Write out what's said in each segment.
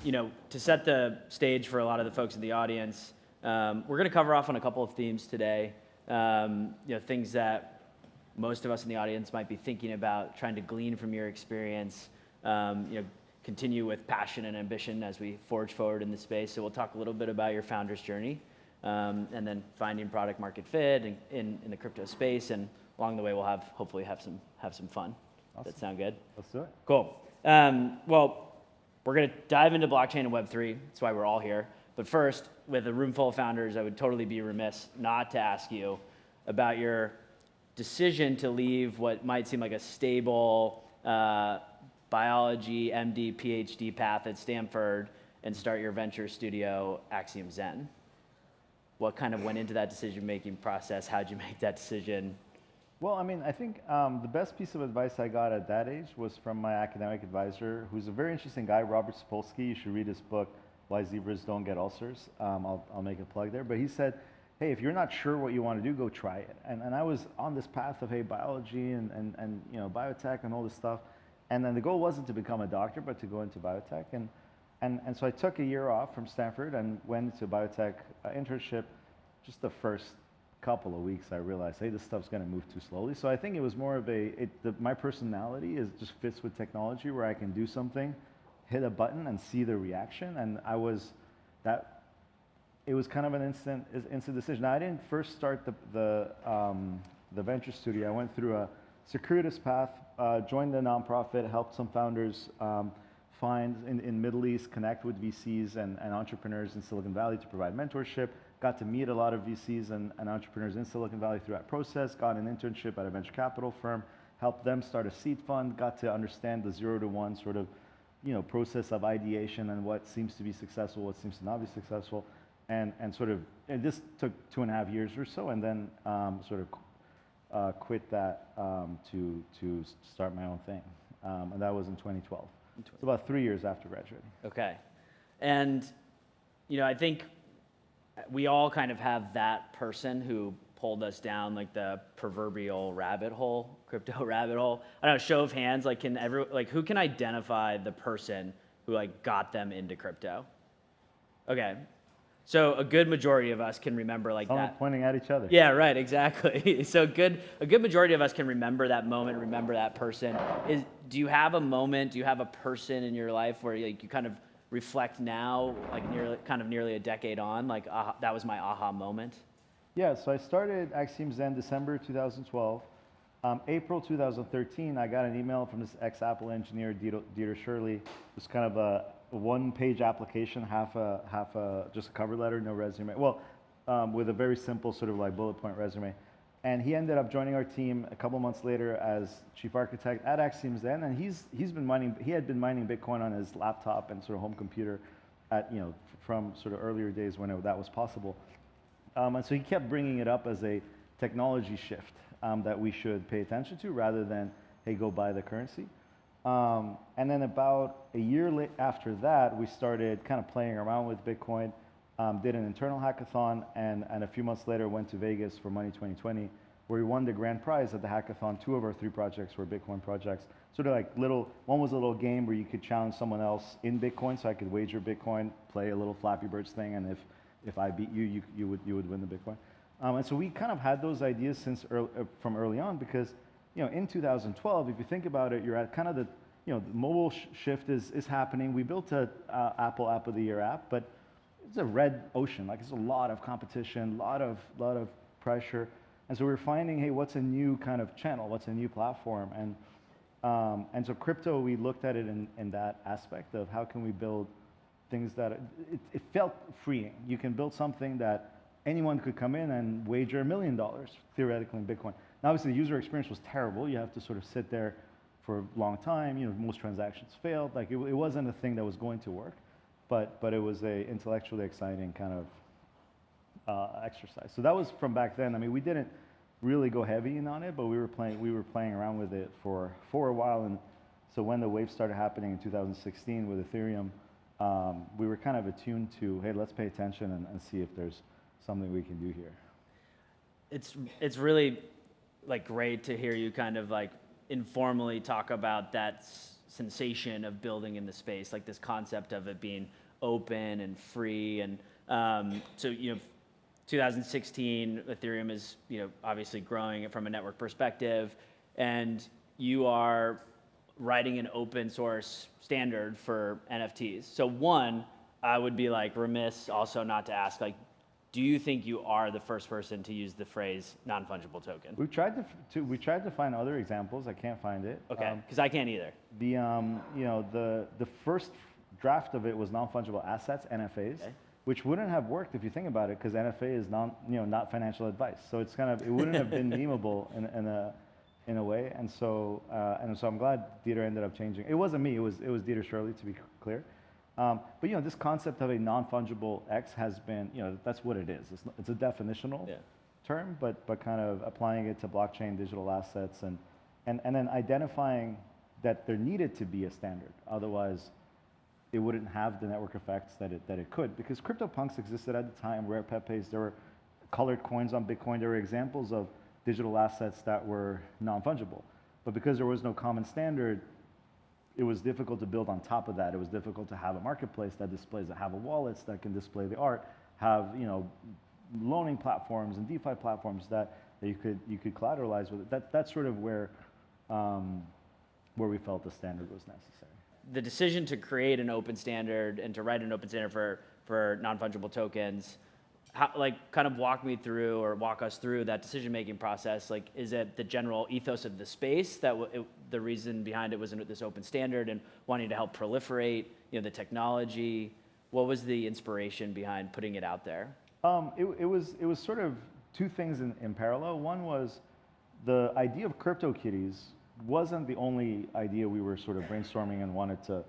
To set the stage for a lot of the folks in the audience, we're going to cover off on a couple of themes today. Things that most of us in the audience might be thinking about, trying to glean from your experience, continue with passion and ambition as we forge forward in the space. So we'll talk a little bit about your founder's journey, and then finding product market fit in the crypto space, and along the way we'll hopefully have some fun. Awesome. Does that sound good? Let's do it. Cool. Well, we're going to dive into blockchain and Web3. That's why we're all here. But first, with a room full of founders, I would totally be remiss not to ask you about your decision to leave what might seem like a stable biology, MD, PhD path at Stanford and start your venture studio, Axiom Zen. What kind of went into that decision-making process? How'd you make that decision? Well, I think the best piece of advice I got at that age was from my academic advisor, who's a very interesting guy, Robert Sapolsky. You should read his book, Why Zebras Don't Get Ulcers. I'll make a plug there. But he said, hey, if you're not sure what you want to do, go try it. And I was on this path of, hey, biology and biotech and all this stuff. And then the goal wasn't to become a doctor, but to go into biotech. And so I took a year off from Stanford and went into a biotech internship. Just the first couple of weeks, I realized, hey, this stuff's going to move too slowly. So I think it was more of my personality just fits with technology, where I can do something, hit a button, and see the reaction. And it was kind of an instant decision. Now, I didn't first start the venture studio. I went through a circuitous path, joined a nonprofit, helped some founders find in Middle East, connect with VCs and entrepreneurs in Silicon Valley to provide mentorship. Got to meet a lot of VCs and entrepreneurs in Silicon Valley through that process. Got an internship at a venture capital firm, helped them start a seed fund. Got to understand the 0 to 1 sort of, process of ideation and what seems to be successful, what seems to not be successful, and this took 2.5 years or so, and then quit that to start my own thing, and that was in 2012. It's about 3 years after graduating. Okay, and I think we all kind of have that person who pulled us down like the proverbial rabbit hole, crypto rabbit hole. I don't know, show of hands, who can identify the person who got them into crypto? Okay, so a good majority of us can remember that. Pointing at each other. Yeah, right, exactly. So a good majority of us can remember that moment, remember that person. Do you have a moment? Do you have a person in your life where you kind of reflect now, nearly a decade on, that was my aha moment? Yeah, so I started Axiom Zen December 2012. April 2013, I got an email from this ex-Apple engineer, Dieter Shirley. It was kind of a one-page application, half a just a cover letter, no resume. Well, with a very simple sort of bullet point resume. And he ended up joining our team a couple months later as chief architect at Axiom Zen, and he had been mining Bitcoin on his laptop and sort of home computer from sort of earlier days when that was possible. And so he kept bringing it up as a technology shift that we should pay attention to, rather than, hey, go buy the currency. And then about a year after that, we started kind of playing around with Bitcoin. Did an internal hackathon, and a few months later went to Vegas for Money 2020, where we won the grand prize at the hackathon. 2 of our 3 projects were Bitcoin projects. Sort of one was a little game where you could challenge someone else in Bitcoin, so I could wager Bitcoin, play a little Flappy Birds thing, and if I beat you, you would win the Bitcoin. And so we kind of had those ideas from early on, because in 2012, if you think about it, you're at kind of the mobile shift is happening. We built a Apple App of the Year app, but it's a red ocean. It's a lot of competition, lot of pressure, and so we're finding, hey, what's a new kind of channel? What's a new platform? And so crypto, we looked at it in that aspect of how can we build things that it felt freeing. You can build something that anyone could come in and wager $1 million theoretically in Bitcoin. Now, obviously, the user experience was terrible. You have to sort of sit there for a long time. Most transactions failed. It wasn't a thing that was going to work. But it was a intellectually exciting kind of exercise. So that was from back then. We didn't really go heavy in on it, but we were playing around with it for a while. And so when the wave started happening in 2016 with Ethereum, we were kind of attuned to, hey, let's pay attention and see if there's something we can do here. It's really great to hear you kind of informally talk about that sensation of building in the space, like this concept of it being open and free. And so, 2016, Ethereum is, obviously growing from a network perspective, and you are writing an open source standard for NFTs. So one, I would be like remiss also not to ask, like, do you think you are the first person to use the phrase non-fungible token? We tried to find other examples. I can't find it. Okay, because I can't either. The first draft of it was non-fungible assets, NFAs, okay, which wouldn't have worked if you think about it, because NFA is not financial advice. So it's it wouldn't have been memeable in a way. And so I'm glad Dieter ended up changing. It wasn't me. It was Dieter Shirley, to be clear. But this concept of a non-fungible X has been, that's what it is. It's a definitional term, but kind of applying it to blockchain, digital assets, and then identifying that there needed to be a standard. Otherwise, it wouldn't have the network effects that it could. Because CryptoPunks existed at the time, Rare Pepes, there were colored coins on Bitcoin. There were examples of digital assets that were non-fungible. But because there was no common standard, it was difficult to build on top of that. It was difficult to have a marketplace that displays it, have a wallets that can display the art, have loaning platforms and DeFi platforms that you could collateralize with it. That's sort of where we felt the standard was necessary. The decision to create an open standard and to write an open standard for non-fungible tokens, kind of walk us through that decision-making process. Like, is it the general ethos of the space that the reason behind it was this open standard and wanting to help proliferate, the technology? What was the inspiration behind putting it out there? It was sort of two things in parallel. One was the idea of CryptoKitties wasn't the only idea we were sort of brainstorming and wanted to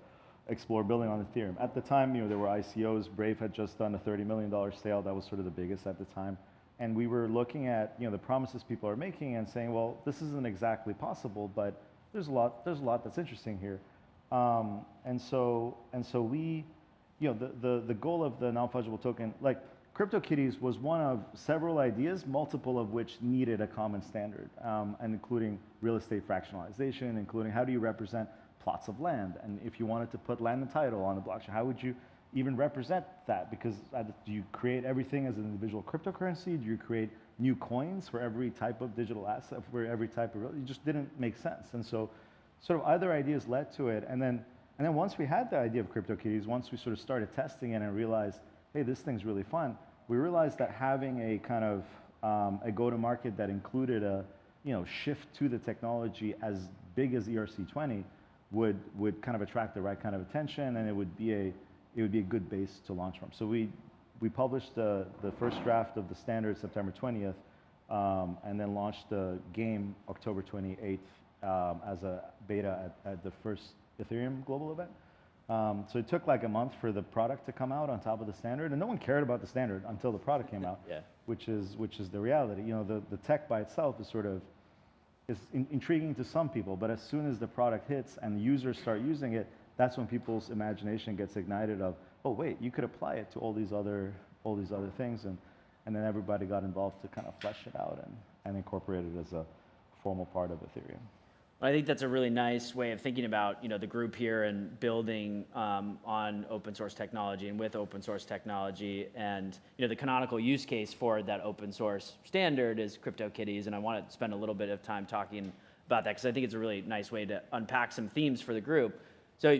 explore building on Ethereum. At the time, there were ICOs. Brave had just done a $30 million sale. That was sort of the biggest at the time. And we were looking at, the promises people are making and saying, well, this isn't exactly possible, but there's a lot that's interesting here. And so we, the goal of the non-fungible token, like CryptoKitties was one of several ideas, multiple of which needed a common standard, and including real estate fractionalization, including how do you represent plots of land, and if you wanted to put land and title on the blockchain, how would you even represent that? Because do you create everything as an individual cryptocurrency? Do you create new coins for every type of digital asset, for every type of, it just didn't make sense. And so sort of other ideas led to it. And then once we had the idea of CryptoKitties, once we sort of started testing it and realized, hey, this thing's really fun, we realized that having a kind of a go-to-market that included a shift to the technology as big as ERC20 would kind of attract the right kind of attention, and it would be a good base to launch from. So we published the first draft of the standard September 20th, and then launched the game October 28th as a beta at the first Ethereum global event. So it took like a month for the product to come out on top of the standard, and no one cared about the standard until the product came out, which is the reality. The tech by itself is intriguing to some people, but as soon as the product hits and users start using it, that's when people's imagination gets ignited of, oh wait, you could apply it to all these other things, and then everybody got involved to kind of flesh it out and incorporate it as a formal part of Ethereum. I think that's a really nice way of thinking about the group here and building on open source technology and with open source technology, and the canonical use case for that open source standard is CryptoKitties, and I want to spend a little bit of time talking about that because I think it's a really nice way to unpack some themes for the group. So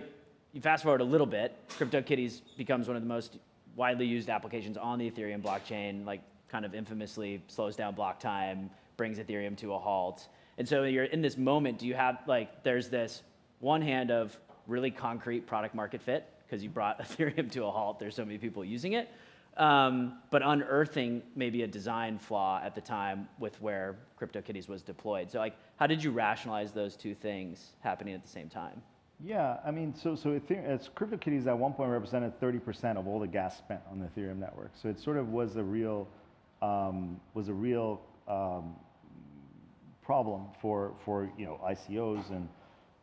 you fast forward a little bit, CryptoKitties becomes one of the most widely used applications on the Ethereum blockchain, like kind of infamously slows down block time, brings Ethereum to a halt. And so you're in this moment, do you have, there's this one hand of really concrete product market fit, because you brought Ethereum to a halt, there's so many people using it, but unearthing maybe a design flaw at the time with where CryptoKitties was deployed. So how did you rationalize those two things happening at the same time? Yeah, I mean, so Ethereum, CryptoKitties at one point represented 30% of all the gas spent on the Ethereum network. So it sort of was a real problem for ICOs and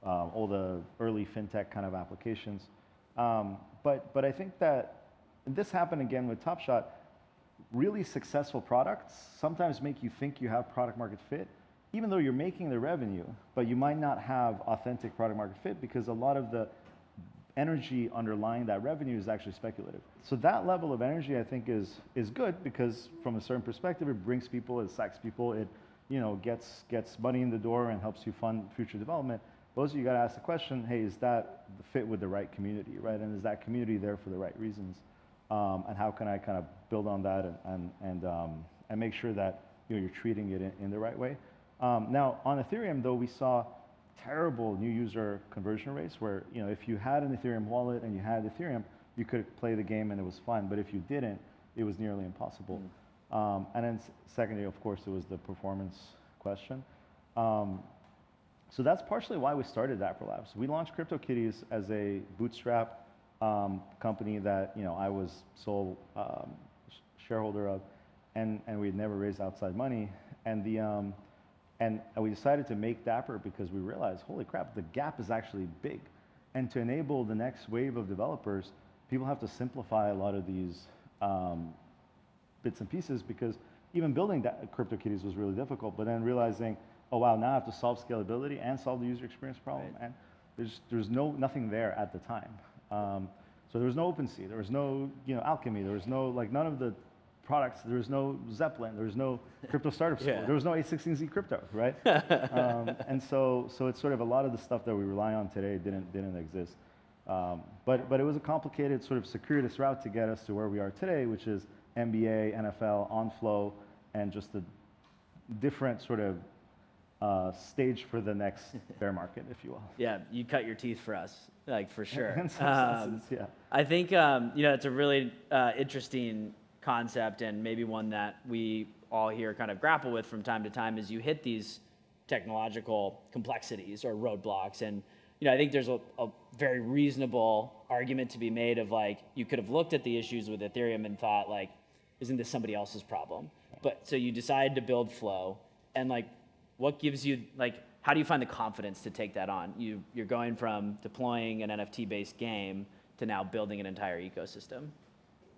all the early fintech kind of applications. But I think that this happened again with Top Shot. Really successful products sometimes make you think you have product market fit, even though you're making the revenue, but you might not have authentic product market fit because a lot of the energy underlying that revenue is actually speculative. So that level of energy, I think, is good because from a certain perspective, it brings people, it attracts people, it gets money in the door and helps you fund future development. But also you got to ask the question, hey, is that the fit with the right community, right? And is that community there for the right reasons? And how can I kind of build on that and make sure that you're treating it in the right way? Now on Ethereum, though, we saw terrible new user conversion rates where, if you had an Ethereum wallet and you had Ethereum, you could play the game and it was fun. But if you didn't, it was nearly impossible. And then secondly, of course, it was the performance question. So that's partially why we started Dapper Labs. We launched CryptoKitties as a bootstrap company that I was sole shareholder of, and we had never raised outside money. And we decided to make Dapper because we realized, holy crap, the gap is actually big. And to enable the next wave of developers, people have to simplify a lot of these bits and pieces because even building CryptoKitties was really difficult, but then realizing, oh wow, now I have to solve scalability and solve the user experience problem. Right. And there's nothing there at the time. So there was no OpenSea, there was no Alchemy, there was no none of the products, there was no Zeppelin, there was no crypto startup school, there was no A16Z crypto, right? And so it's sort of a lot of the stuff that we rely on today didn't exist. But it was a complicated sort of circuitous route to get us to where we are today, which is NBA, NFL, on-flow, and just a different sort of stage for the next bear market, if you will. Yeah, you cut your teeth for us, for sure. In some senses, yeah. I think it's a really interesting concept and maybe one that we all here kind of grapple with from time to time as you hit these technological complexities or roadblocks. And I think there's a very reasonable argument to be made of you could have looked at the issues with Ethereum and thought isn't this somebody else's problem? But so you decided to build Flow, and what gives you how do you find the confidence to take that on? You're going from deploying an NFT-based game to now building an entire ecosystem.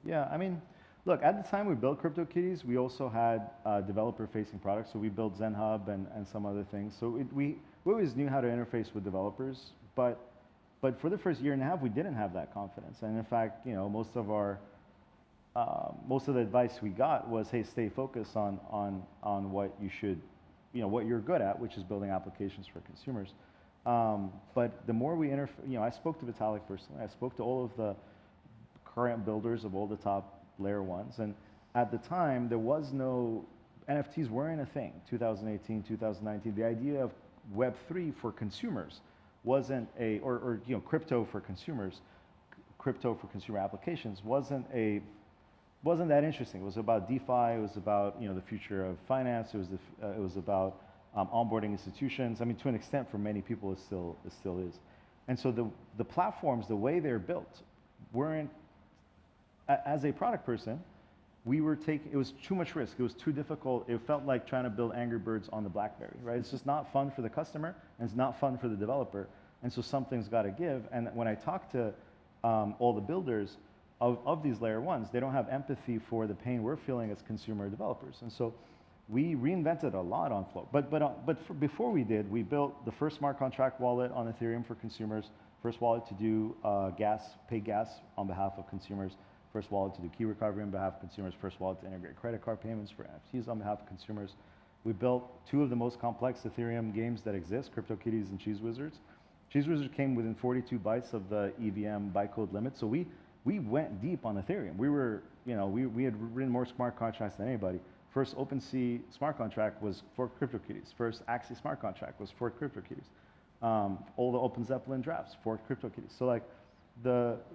Yeah, I mean, look, at the time we built CryptoKitties, we also had developer-facing products. So we built ZenHub and some other things. So we always knew how to interface with developers, but for the first year and a half, we didn't have that confidence. And in fact, most of the advice we got was, hey, stay focused on what you should, what you're good at, which is building applications for consumers. But the more we I spoke to Vitalik personally. I spoke to all of the current builders of all the top layer ones, and at the time there was no NFTs weren't a thing. 2018, 2019, the idea of Web3 for consumers wasn't or crypto for consumers, crypto for consumer applications wasn't that interesting. It was about DeFi. It was about the future of finance. It was about onboarding institutions. I mean, to an extent, for many people, it still is. And so the platforms, the way they're built, weren't. As a product person, it was too much risk. It was too difficult. It felt like trying to build Angry Birds on the BlackBerry, right? It's just not fun for the customer, and it's not fun for the developer. And so something's got to give. And when I talk to all the builders of these layer ones, they don't have empathy for the pain we're feeling as consumer developers. And so we reinvented a lot on Flow. But before we did, we built the first smart contract wallet on Ethereum for consumers, first wallet to do pay gas on behalf of consumers, first wallet to do key recovery on behalf of consumers, first wallet to integrate credit card payments for NFTs on behalf of consumers. We built two of the most complex Ethereum games that exist, CryptoKitties and Cheese Wizards. Cheese Wizards came within 42 bytes of the EVM bytecode limit, so we went deep on Ethereum. We were, we had written more smart contracts than anybody. First OpenSea smart contract was for CryptoKitties. First Axie smart contract was for CryptoKitties. All the Open Zeppelin drafts for CryptoKitties. So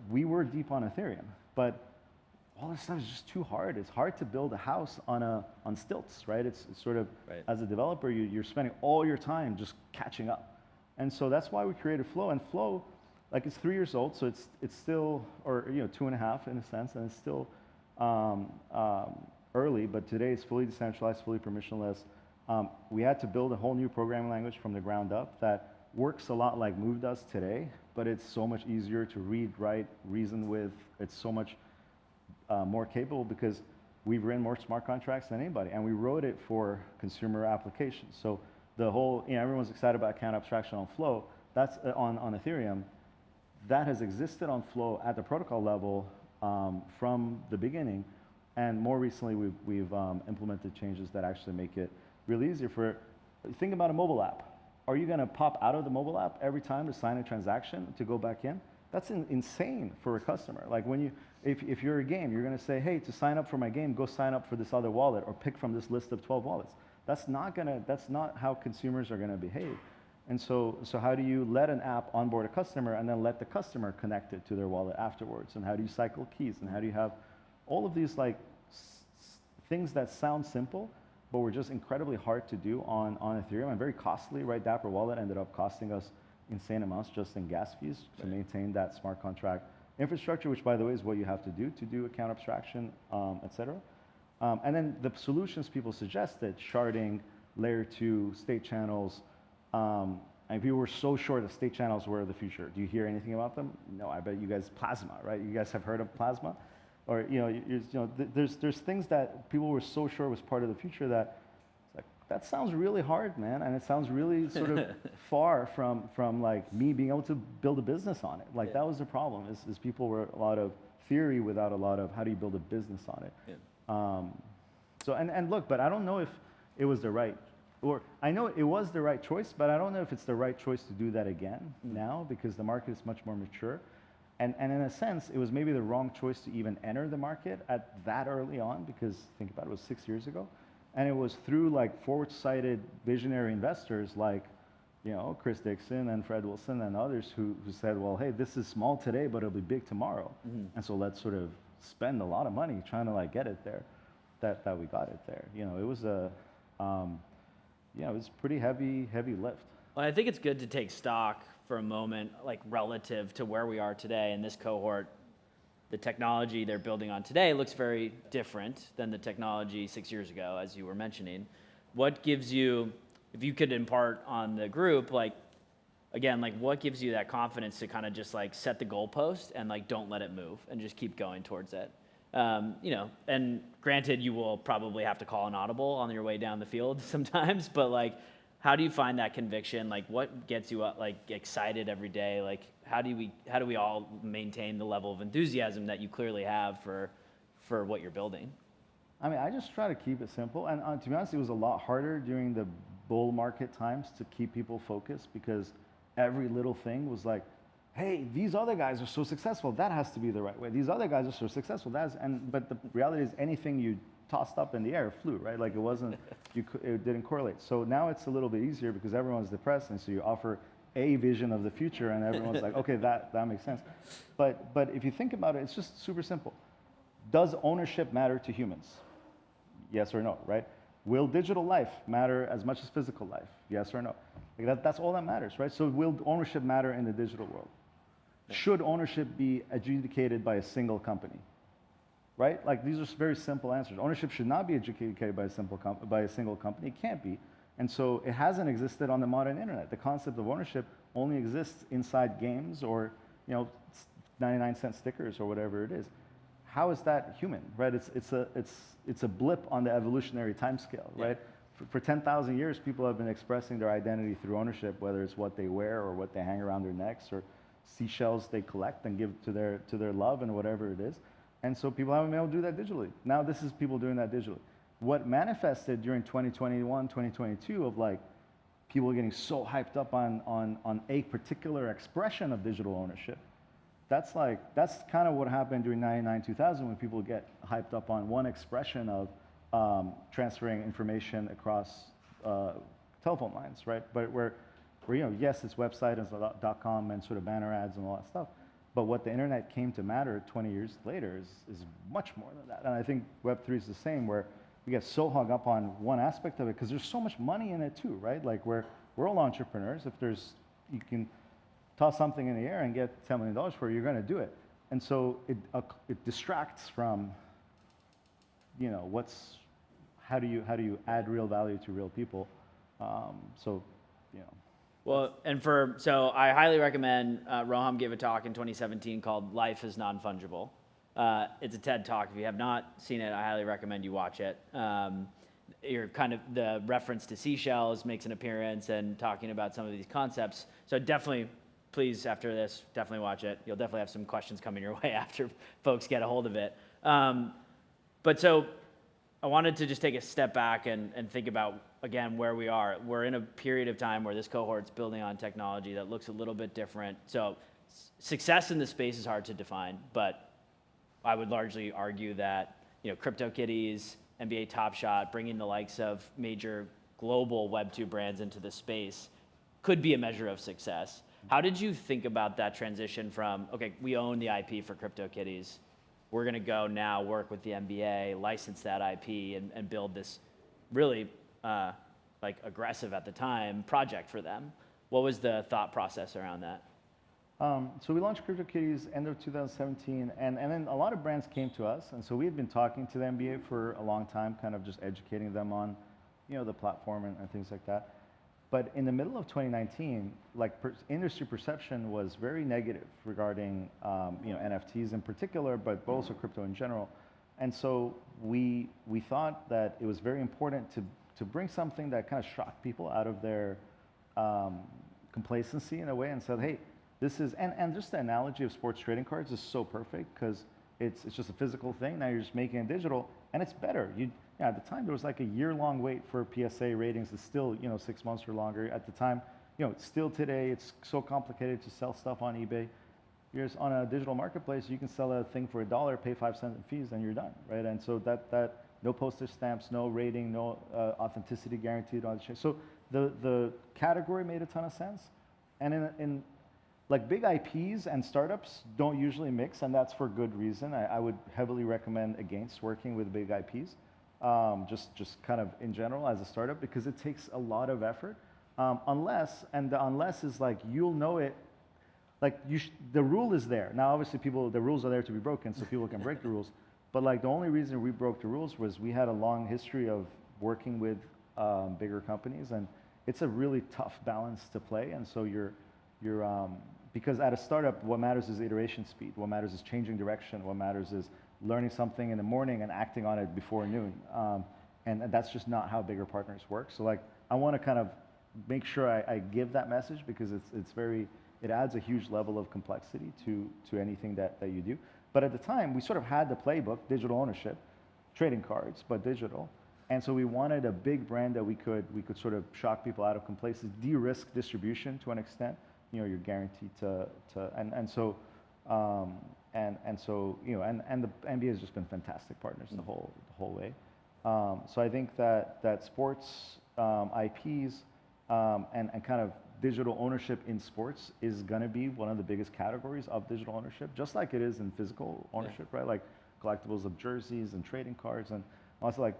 we were deep on Ethereum, but all this stuff is just too hard. It's hard to build a house on stilts, right? It's sort of, right. As a developer, you're spending all your time just catching up. And so that's why we created Flow. And Flow, it's 3 years old, so it's still, or 2.5 in a sense, and it's still early, but today it's fully decentralized, fully permissionless. We had to build a whole new programming language from the ground up that works a lot like Move does today, but it's so much easier to read, write, reason with. It's so much more capable because we've written more smart contracts than anybody, and we wrote it for consumer applications. So the whole, everyone's excited about account abstraction on Flow. That's on Ethereum. That has existed on Flow at the protocol level from the beginning. And more recently, we've implemented changes that actually make it really easier think about a mobile app. Are you going to pop out of the mobile app every time to sign a transaction to go back in? That's insane for a customer. Like if you're a game, you're going to say, hey, to sign up for my game, go sign up for this other wallet or pick from this list of 12 wallets. That's not how consumers are going to behave. And so how do you let an app onboard a customer and then let the customer connect it to their wallet afterwards? And how do you cycle keys? And how do you have all of these things that sound simple, but were just incredibly hard to do on Ethereum and very costly, right? Dapper Wallet ended up costing us insane amounts just in gas fees to maintain that smart contract infrastructure, which by the way is what you have to do account abstraction, et cetera. And then the solutions people suggested, sharding, layer 2, state channels, and people were so sure that state channels were the future. Do you hear anything about them? No, I bet you guys, Plasma, right? You guys have heard of Plasma? Or there's things that people were so sure was part of the future that it's like, that sounds really hard, man, and it sounds really sort of far from like me being able to build a business on it. Like that was the problem is people were a lot of theory without a lot of how do you build a business on it. Yeah. So and look, but I don't know if it was the right, or I know it was the right choice, but I don't know if it's the right choice to do that again now because the market is much more mature. And in a sense, it was maybe the wrong choice to even enter the market at that early on because think about it, it was 6 years ago. And it was through like forward-sighted visionary investors like, Chris Dixon and Fred Wilson and others who said, well, hey, this is small today, but it'll be big tomorrow. And so let's sort of spend a lot of money trying to like get it there, that we got it there. It was it was pretty heavy lift. Well, I think it's good to take stock for a moment, like relative to where we are today in this cohort. The technology they're building on today looks very different than the technology 6 years ago, as you were mentioning. What gives you, if you could impart on the group, what gives you that confidence to kind of just like set the goalpost and like don't let it move and just keep going towards it? And granted, you will probably have to call an audible on your way down the field sometimes, but like, how do you find that conviction? Like, what gets you like excited every day? Like, how do we all maintain the level of enthusiasm that you clearly have for what you're building? I mean, I just try to keep it simple. And to be honest, it was a lot harder during the bull market times to keep people focused because every little thing was like, hey, these other guys are so successful. That has to be the right way. These other guys are so successful. But the reality is anything you tossed up in the air flew, right? Like it wasn't, it didn't correlate. So now it's a little bit easier because everyone's depressed, and so you offer a vision of the future, and everyone's like, okay, that makes sense. But if you think about it, it's just super simple. Does ownership matter to humans? Yes or no, right? Will digital life matter as much as physical life? Yes or no? Like that's all that matters, right? So will ownership matter in the digital world? Should ownership be adjudicated by a single company? Right? Like these are very simple answers. Ownership should not be adjudicated by a single company. It can't be. And so it hasn't existed on the modern internet. The concept of ownership only exists inside games or 99-cent stickers or whatever it is. How is that human, right? It's a blip on the evolutionary timescale, right? For 10,000 years, people have been expressing their identity through ownership, whether it's what they wear or what they hang around their necks or seashells they collect and give to their love and whatever it is. And so people haven't been able to do that digitally. Now this is people doing that digitally. What manifested during 2021, 2022 of like people getting so hyped up on a particular expression of digital ownership, that's kind of what happened during 99, 2000 when people get hyped up on one expression of transferring information across telephone lines, right? But where yes, it's website and .com and sort of banner ads and all that stuff. But what the internet came to matter 20 years later is much more than that. And I think Web3 is the same, where we get so hung up on one aspect of it because there's so much money in it too, right? Like we're all entrepreneurs. If you can toss something in the air and get $10 million for it, you're going to do it. And so it distracts from, how do you add real value to real people? Well, so I highly recommend, Roham gave a talk in 2017 called Life is Non-Fungible. It's a TED Talk. If you have not seen it, I highly recommend you watch it. you're kind of the reference to seashells makes an appearance and talking about some of these concepts. So definitely, please, after this, definitely watch it. You'll definitely have some questions coming your way after folks get a hold of it. But so I wanted to just take a step back and think about, again, where we are. We're in a period of time where this cohort's building on technology that looks a little bit different. So success in the space is hard to define, but I would largely argue that, CryptoKitties, NBA Top Shot, bringing the likes of major global Web2 brands into the space could be a measure of success. How did you think about that transition from, okay, we own the IP for CryptoKitties, we're going to go now work with the NBA, license that IP, and build this really aggressive at the time project for them? What was the thought process around that? So we launched CryptoKitties end of 2017, and then a lot of brands came to us, and so we had been talking to the NBA for a long time, kind of just educating them on, the platform and things like that. But in the middle of 2019, industry perception was very negative regarding NFTs in particular, but also crypto in general. And so we thought that it was very important to bring something that kind of shocked people out of their complacency in a way, and said, hey, this is, and just the analogy of sports trading cards is so perfect because it's just a physical thing. Now you're just making it digital, and it's better. At the time, there was like a year-long wait for PSA ratings. It's still, 6 months or longer. At the time, still today, it's so complicated to sell stuff on eBay. Here's on a digital marketplace, you can sell a thing for $1, pay 5 cents in fees, and you're done, right? And so that no postage stamps, no rating, no authenticity guaranteed on the chain. So the category made a ton of sense. And in big IPs and startups don't usually mix, and that's for good reason. I would heavily recommend against working with big IPs. Just kind of in general as a startup, because it takes a lot of effort. Unless is you'll know it, the rule is there. Now obviously the rules are there to be broken, so people can break the rules. But the only reason we broke the rules was we had a long history of working with bigger companies, and it's a really tough balance to play. And so because at a startup, what matters is iteration speed. What matters is changing direction. What matters is learning something in the morning and acting on it before noon. And that's just not how bigger partners work. So I want to kind of make sure I give that message, because it adds a huge level of complexity to anything that you do. But at the time, we sort of had the playbook, digital ownership, trading cards, but digital. And so we wanted a big brand that we could sort of shock people out of complacency, de-risk distribution to an extent. You're guaranteed to so the NBA has just been fantastic partners the whole way. So I think that sports IPs and kind of digital ownership in sports is going to be one of the biggest categories of digital ownership, just like it is in physical ownership, right? Like collectibles of jerseys and trading cards, and also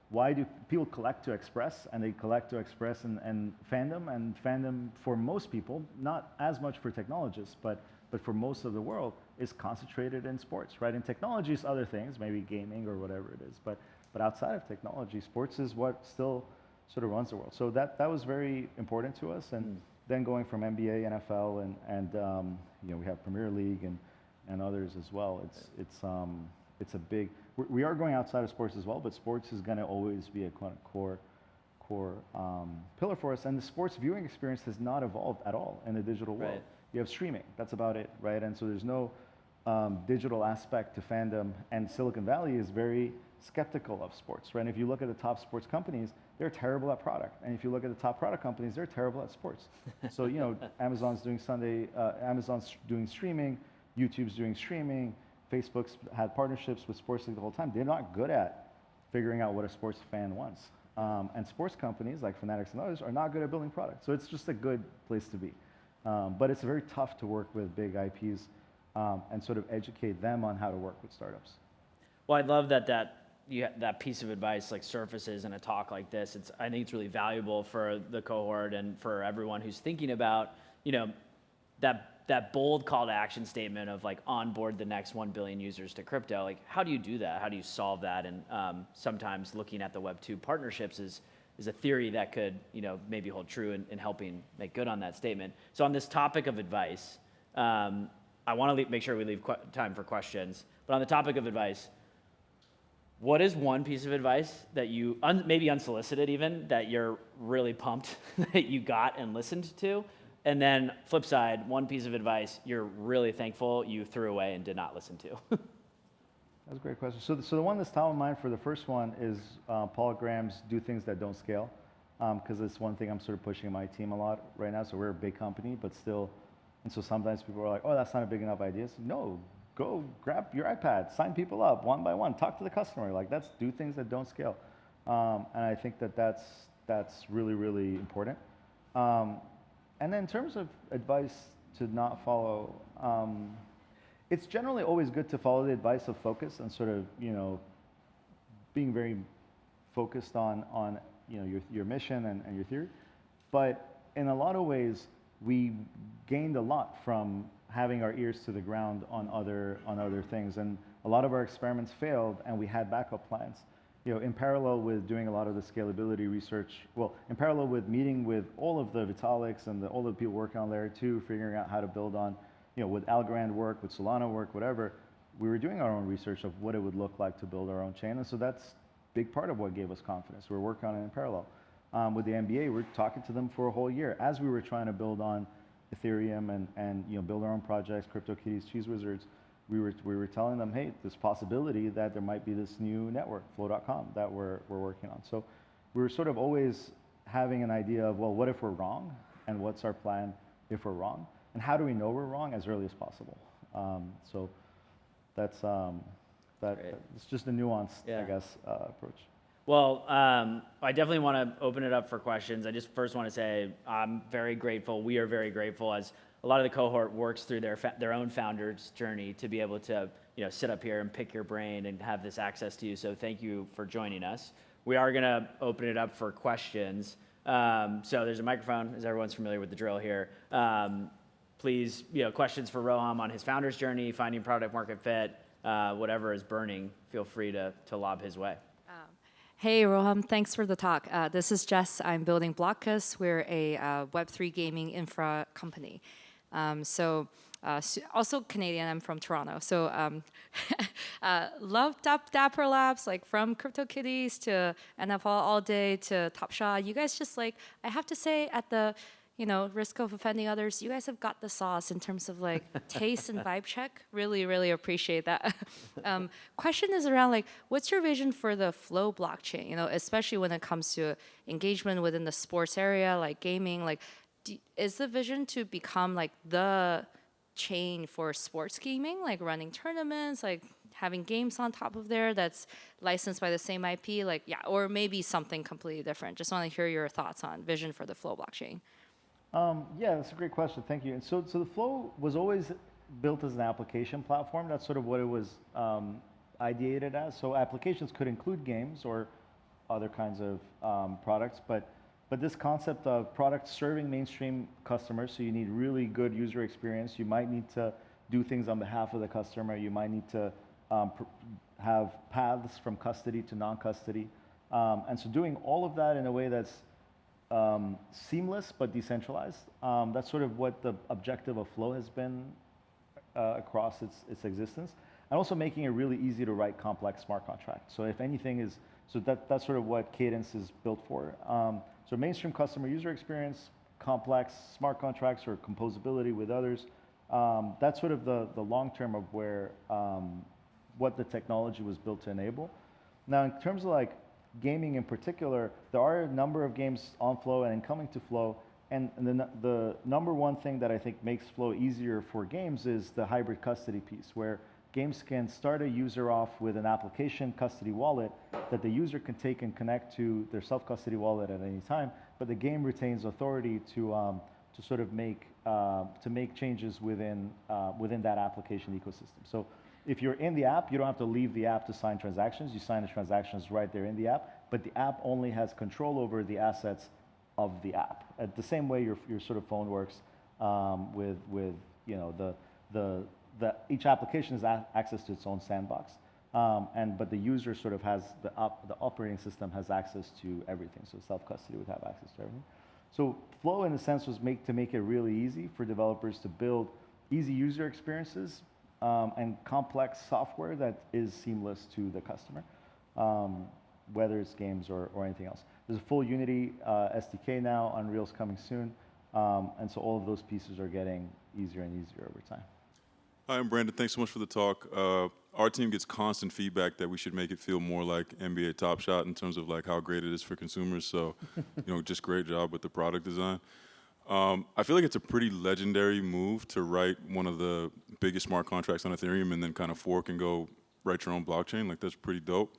why do people collect to express? And they collect to express and fandom for most people, not as much for technologists, but for most of the world, is concentrated in sports, right? In technology is other things, maybe gaming or whatever it is, but outside of technology, sports is what still sort of runs the world. So that was very important to us. And then going from NBA, NFL, and we have Premier League and others as well. It's a big. We are going outside of sports as well, but sports is going to always be a core pillar for us. And the sports viewing experience has not evolved at all in the digital world. Right. You have streaming. That's about it, right? And so there's no digital aspect to fandom. And Silicon Valley is very skeptical of sports, right? And if you look at the top sports companies, they're terrible at product. And if you look at the top product companies, they're terrible at sports. So Amazon's doing streaming, YouTube's doing streaming. Facebook's had partnerships with sports league the whole time. They're not good at figuring out what a sports fan wants. And sports companies like Fanatics and others are not good at building products. So it's just a good place to be. But it's very tough to work with big IPs and sort of educate them on how to work with startups. Well, I love that piece of advice surfaces in a talk like this. I think it's really valuable for the cohort and for everyone who's thinking about, that bold call to action statement of onboard the next 1 billion users to crypto. How do you do that? How do you solve that? And sometimes looking at the Web2 partnerships is a theory that could maybe hold true in helping make good on that statement. So on this topic of advice, I want to make sure we leave time for questions. But on the topic of advice, what is one piece of advice that you, maybe unsolicited even, that you're really pumped that you got and listened to? And then flip side, one piece of advice you're really thankful you threw away and did not listen to. That's a great question. So the one that's top of mind for the first one is Paul Graham's "Do Things That Don't Scale," because it's one thing I'm sort of pushing in my team a lot right now. So we're a big company, but still, and so sometimes people are like, "Oh, that's not a big enough idea." So no, go grab your iPad, sign people up one by one, talk to the customer. Like that's do things that don't scale, and I think that that's really really important. And then in terms of advice to not follow, it's generally always good to follow the advice of focus and sort of, being very focused on your mission and your theory. But in a lot of ways, we gained a lot from having our ears to the ground on other things. And a lot of our experiments failed, and we had backup plans. In parallel with doing a lot of the scalability research, in parallel with meeting with all of the Vitaliks and all the people working on Layer 2, figuring out how to build on, with Algorand work, with Solana work, whatever, we were doing our own research of what it would look like to build our own chain. And so that's a big part of what gave us confidence. We're working on it in parallel. With the NBA, we're talking to them for a whole year as we were trying to build on Ethereum and build our own projects, CryptoKitties, Cheese Wizards. We were telling them, hey, there's possibility that there might be this new network, Flow.com, that we're working on. So we were sort of always having an idea of, well, what if we're wrong? And what's our plan if we're wrong? And how do we know we're wrong as early as possible? So that's it's just a nuanced, I guess, approach. Well, I definitely want to open it up for questions. I just first want to say I'm very grateful. We are very grateful as a lot of the cohort works through their own founder's journey to be able to sit up here and pick your brain and have this access to you. So thank you for joining us. We are going to open it up for questions. So there's a microphone, as everyone's familiar with the drill here. Please, questions for Roham on his founder's journey, finding product market fit, whatever is burning, feel free to lob his way. Hey, Roham, thanks for the talk. This is Jess. I'm building Blockus. We're a Web3 gaming infra company. Also Canadian, I'm from Toronto. So love Dapper Labs, like from CryptoKitties to NFL All Day to Top Shot. You guys just I have to say at the risk of offending others, you guys have got the sauce in terms of taste and vibe check. Really, really appreciate that. Question is around what's your vision for the Flow blockchain? Especially when it comes to engagement within the sports area, like gaming. Is the vision to become the chain for sports gaming, running tournaments, having games on top of there that's licensed by the same IP, or maybe something completely different? Just want to hear your thoughts on vision for the Flow blockchain. Yeah, that's a great question. Thank you. And so the Flow was always built as an application platform. That's sort of what it was ideated as. So applications could include games or other kinds of products, but this concept of products serving mainstream customers, so you need really good user experience. You might need to do things on behalf of the customer. You might need to have paths from custody to non-custody. And so doing all of that in a way that's seamless but decentralized. That's sort of what the objective of Flow has been across its existence, and also making it really easy to write complex smart contracts. So if anything that's sort of what Cadence is built for. So mainstream customer user experience, complex smart contracts or composability with others. That's sort of the long term of where what the technology was built to enable. Now in terms of gaming in particular, there are a number of games on Flow and coming to Flow, and the number one thing that I think makes Flow easier for games is the hybrid custody piece, where games can start a user off with an application custody wallet that the user can take and connect to their self-custody wallet at any time, but the game retains authority to sort of make changes within that application ecosystem. So if you're in the app, you don't have to leave the app to sign transactions. You sign the transactions right there in the app, but the app only has control over the assets of the app. At the same way your sort of phone works with each application has access to its own sandbox, but the user sort of has the operating system has access to everything. So self-custody would have access to everything. So Flow, in a sense, was to make it really easy for developers to build easy user experiences and complex software that is seamless to the customer. whether it's games or anything else. There's a full Unity SDK now, Unreal's coming soon, and so all of those pieces are getting easier and easier over time. Hi, I'm Brandon. Thanks so much for the talk. Our team gets constant feedback that we should make it feel more like NBA Top Shot in terms of like how great it is for consumers. So, just great job with the product design. I feel like it's a pretty legendary move to write one of the biggest smart contracts on Ethereum and then kind of fork and go write your own blockchain. Like, that's pretty dope.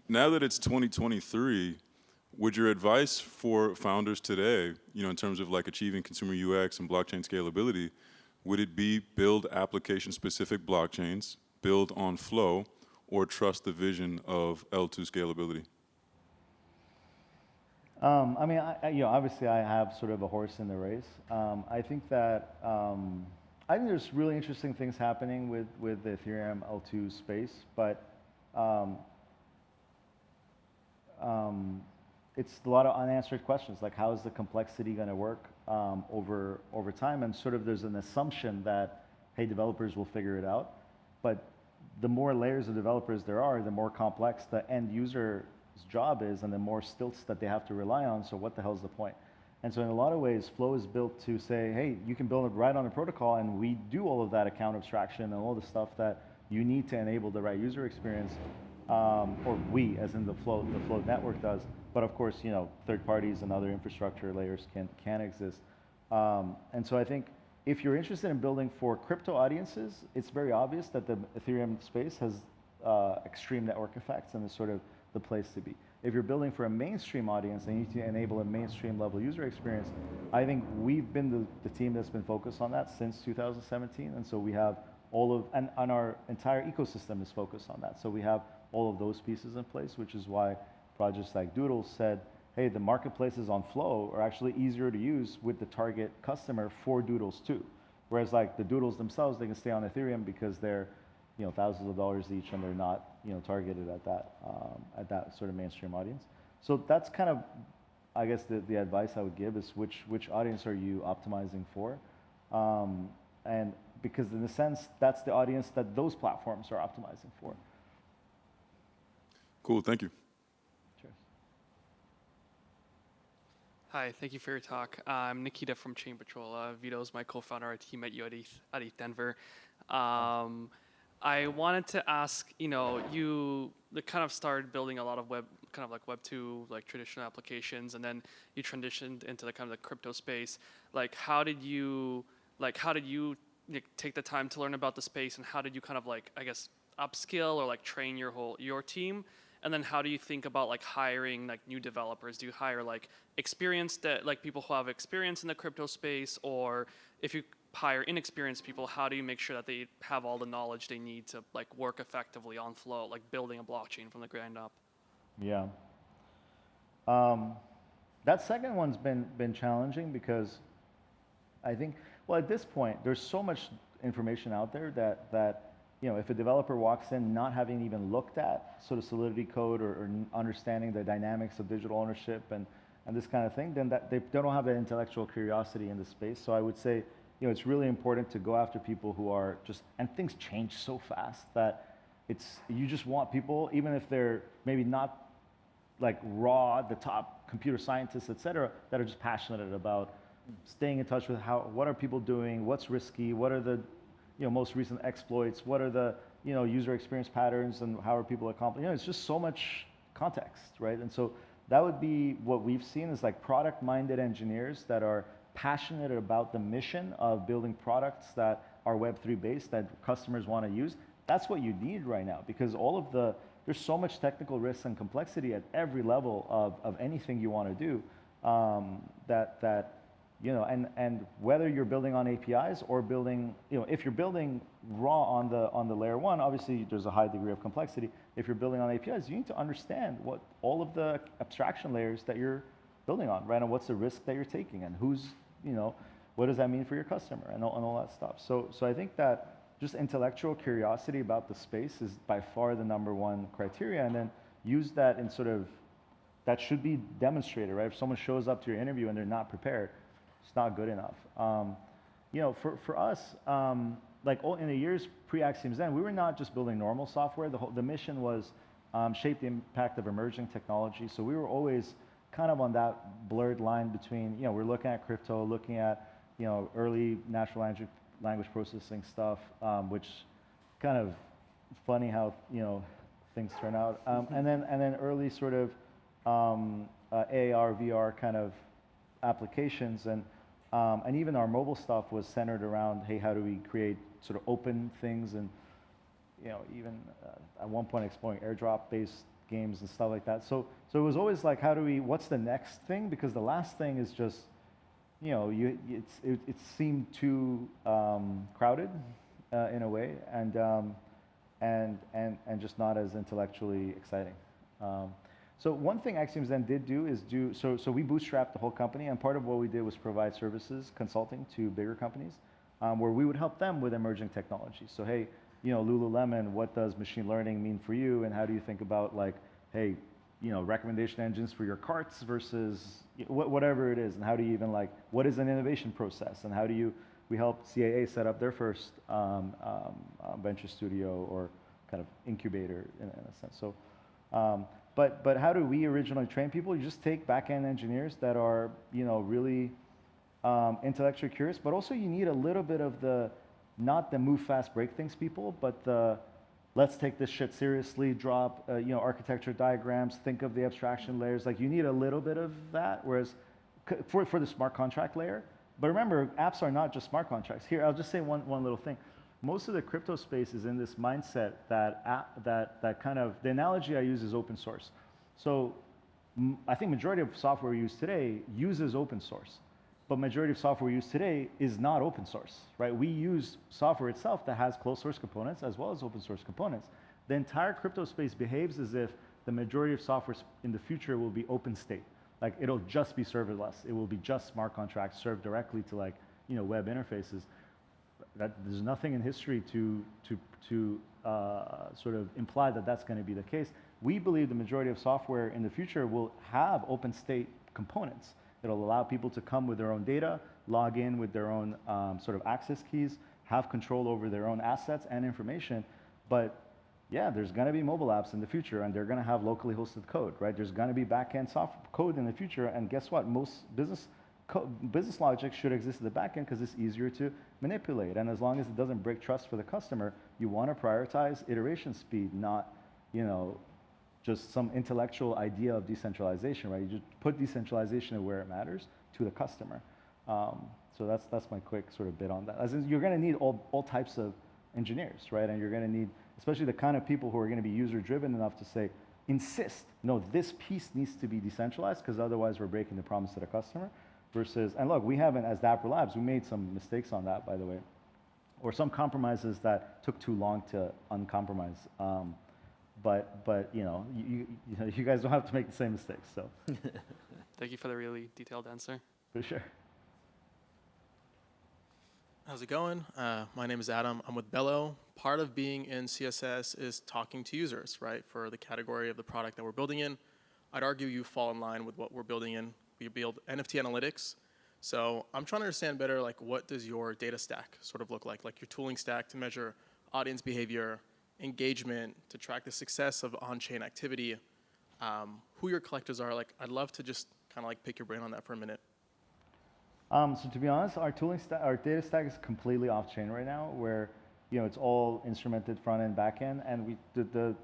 Now that it's 2023, would your advice for founders today, in terms of like achieving consumer UX and blockchain scalability, would it be build application-specific blockchains, build on flow, or trust the vision of L2 scalability? I mean, obviously I have sort of a horse in the race. I think that, I think there's really interesting things happening with the Ethereum L2 space, but it's a lot of unanswered questions, like how is the complexity going to work over time, and sort of there's an assumption that, hey, developers will figure it out, but the more layers of developers there are, the more complex the end user's job is, and the more stilts that they have to rely on, so what the hell is the point? And so in a lot of ways, Flow is built to say, hey, you can build it right on the protocol, and we do all of that account abstraction and all the stuff that you need to enable the right user experience, or we, as in the Flow network does. But of course, third parties and other infrastructure layers can exist. And so I think if you're interested in building for crypto audiences, it's very obvious that the Ethereum space has extreme network effects and is sort of the place to be. If you're building for a mainstream audience and you need to enable a mainstream level user experience, I think we've been the team that's been focused on that since 2017. And so we have and our entire ecosystem is focused on that. So we have all of those pieces in place, which is why projects like Doodles said, hey, the marketplaces on Flow are actually easier to use with the target customer for Doodles too. Whereas like the Doodles themselves, they can stay on Ethereum because they're thousands of dollars each, and they're not targeted at that sort of mainstream audience. So that's kind of, I guess, the advice I would give is which audience are you optimizing for, and because in a sense that's the audience that those platforms are optimizing for. Cool, thank you. Cheers. Hi, thank you for your talk. I'm Nikita from Chain Patrol. Vito is my co-founder. Our team at you at ETH Denver. I wanted to ask, you kind of started building a lot of Web 2, like traditional applications, and then you transitioned into the kind of the crypto space. Like, how did you take the time to learn about the space, and how did you kind of upskill or train your team? And then how do you think about hiring new developers? Do you hire experienced people who have experience in the crypto space, or if you hire inexperienced people, how do you make sure that they have all the knowledge they need to work effectively on Flow, building a blockchain from the ground up? Yeah. That second one's been challenging because I think, well, at this point, there's so much information out there that if a developer walks in not having even looked at sort of Solidity code or understanding the dynamics of digital ownership and this kind of thing, then they don't have that intellectual curiosity in the space. So I would say, it's really important to go after people who are and things change so fast that you just want people, even if they're maybe not raw, the top computer scientists, et cetera, that are just passionate about staying in touch with what are people doing, what's risky, what are the most recent exploits, what are the user experience patterns, and how are people accomplishing. It's just so much context, right? And so that would be what we've seen is product-minded engineers that are passionate about the mission of building products that are Web3 based that customers want to use. That's what you need right now, because there's so much technical risk and complexity at every level of anything you want to do, and whether you're building on APIs or building, if you're building raw on the layer one, obviously there's a high degree of complexity. If you're building on APIs, you need to understand what all of the abstraction layers that you're building on, right? And what's the risk that you're taking, and what does that mean for your customer, and all that stuff. So I think that just intellectual curiosity about the space is by far the number one criteria, and then use that in that should be demonstrated, right? If someone shows up to your interview and they're not prepared, it's not good enough. For us, in the years pre-Axiom Zen, we were not just building normal software. The mission was shape the impact of emerging technology. So we were always kind of on that blurred line between, we're looking at crypto, looking at, early natural language processing stuff, which kind of funny how, things turn out. And then early sort of AR, VR kind of applications, and even our mobile stuff was centered around, hey, how do we create sort of open things, and even at one point exploring airdrop-based games and stuff like that. So it was always like, what's the next thing? Because the last thing is just, it seemed too crowded in a way, and just not as intellectually exciting. So one thing Axiom then did do is so we bootstrapped the whole company, and part of what we did was provide services, consulting to bigger companies, where we would help them with emerging technology. So hey, Lululemon, what does machine learning mean for you, and how do you think about like, hey, recommendation engines for your carts versus whatever it is, and how do you even like, what is an innovation process, and how do we help CAA set up their first venture studio or kind of incubator in a sense. So, but how do we originally train people? You just take back-end engineers that are really intellectually curious, but also you need a little bit of not the move fast, break things people, but the let's take this shit seriously, drop architecture diagrams, think of the abstraction layers. Like you need a little bit of that, whereas for the smart contract layer. But remember, apps are not just smart contracts. Here, I'll just say one little thing. Most of the crypto space is in this mindset that kind of, the analogy I use is open source. So I think majority of software we use today uses open source, but majority of software we use today is not open source, right? We use software itself that has closed source components as well as open source components. The entire crypto space behaves as if the majority of software in the future will be open state. Like it'll just be serverless. It will be just smart contracts served directly to like, web interfaces. There's nothing in history to sort of imply that that's going to be the case. We believe the majority of software in the future will have open state components. It'll allow people to come with their own data, log in with their own sort of access keys, have control over their own assets and information. But yeah, there's going to be mobile apps in the future, and they're going to have locally hosted code, right? There's going to be back-end software code in the future, and guess what? Most business logic should exist at the back end because it's easier to manipulate. And as long as it doesn't break trust for the customer, you want to prioritize iteration speed, not, just some intellectual idea of decentralization, right? You just put decentralization where it matters to the customer. So that's my quick sort of bit on that. As in, you're going to need all types of engineers, right? And you're going to need, especially the kind of people who are going to be user-driven enough to say, insist, no, this piece needs to be decentralized because otherwise we're breaking the promise to the customer. Versus, and look, we haven't, as Dapper Labs, we made some mistakes on that, by the way, or some compromises that took too long to uncompromise. But you guys don't have to make the same mistakes. So, Thank you for the really detailed answer. for sure. How's it going? My name is Adam. I'm with Bello. Part of being in CSS is talking to users, right? For the category of the product that we're building in, I'd argue you fall in line with what we're building in. We build NFT analytics. So I'm trying to understand better, like, what does your data stack sort of look like your tooling stack to measure audience behavior, engagement, to track the success of on-chain activity, who your collectors are. Like, I'd love to just kind of like pick your brain on that for a minute. So to be honest, our data stack is completely off-chain right now, where it's all instrumented front end, back end, and we did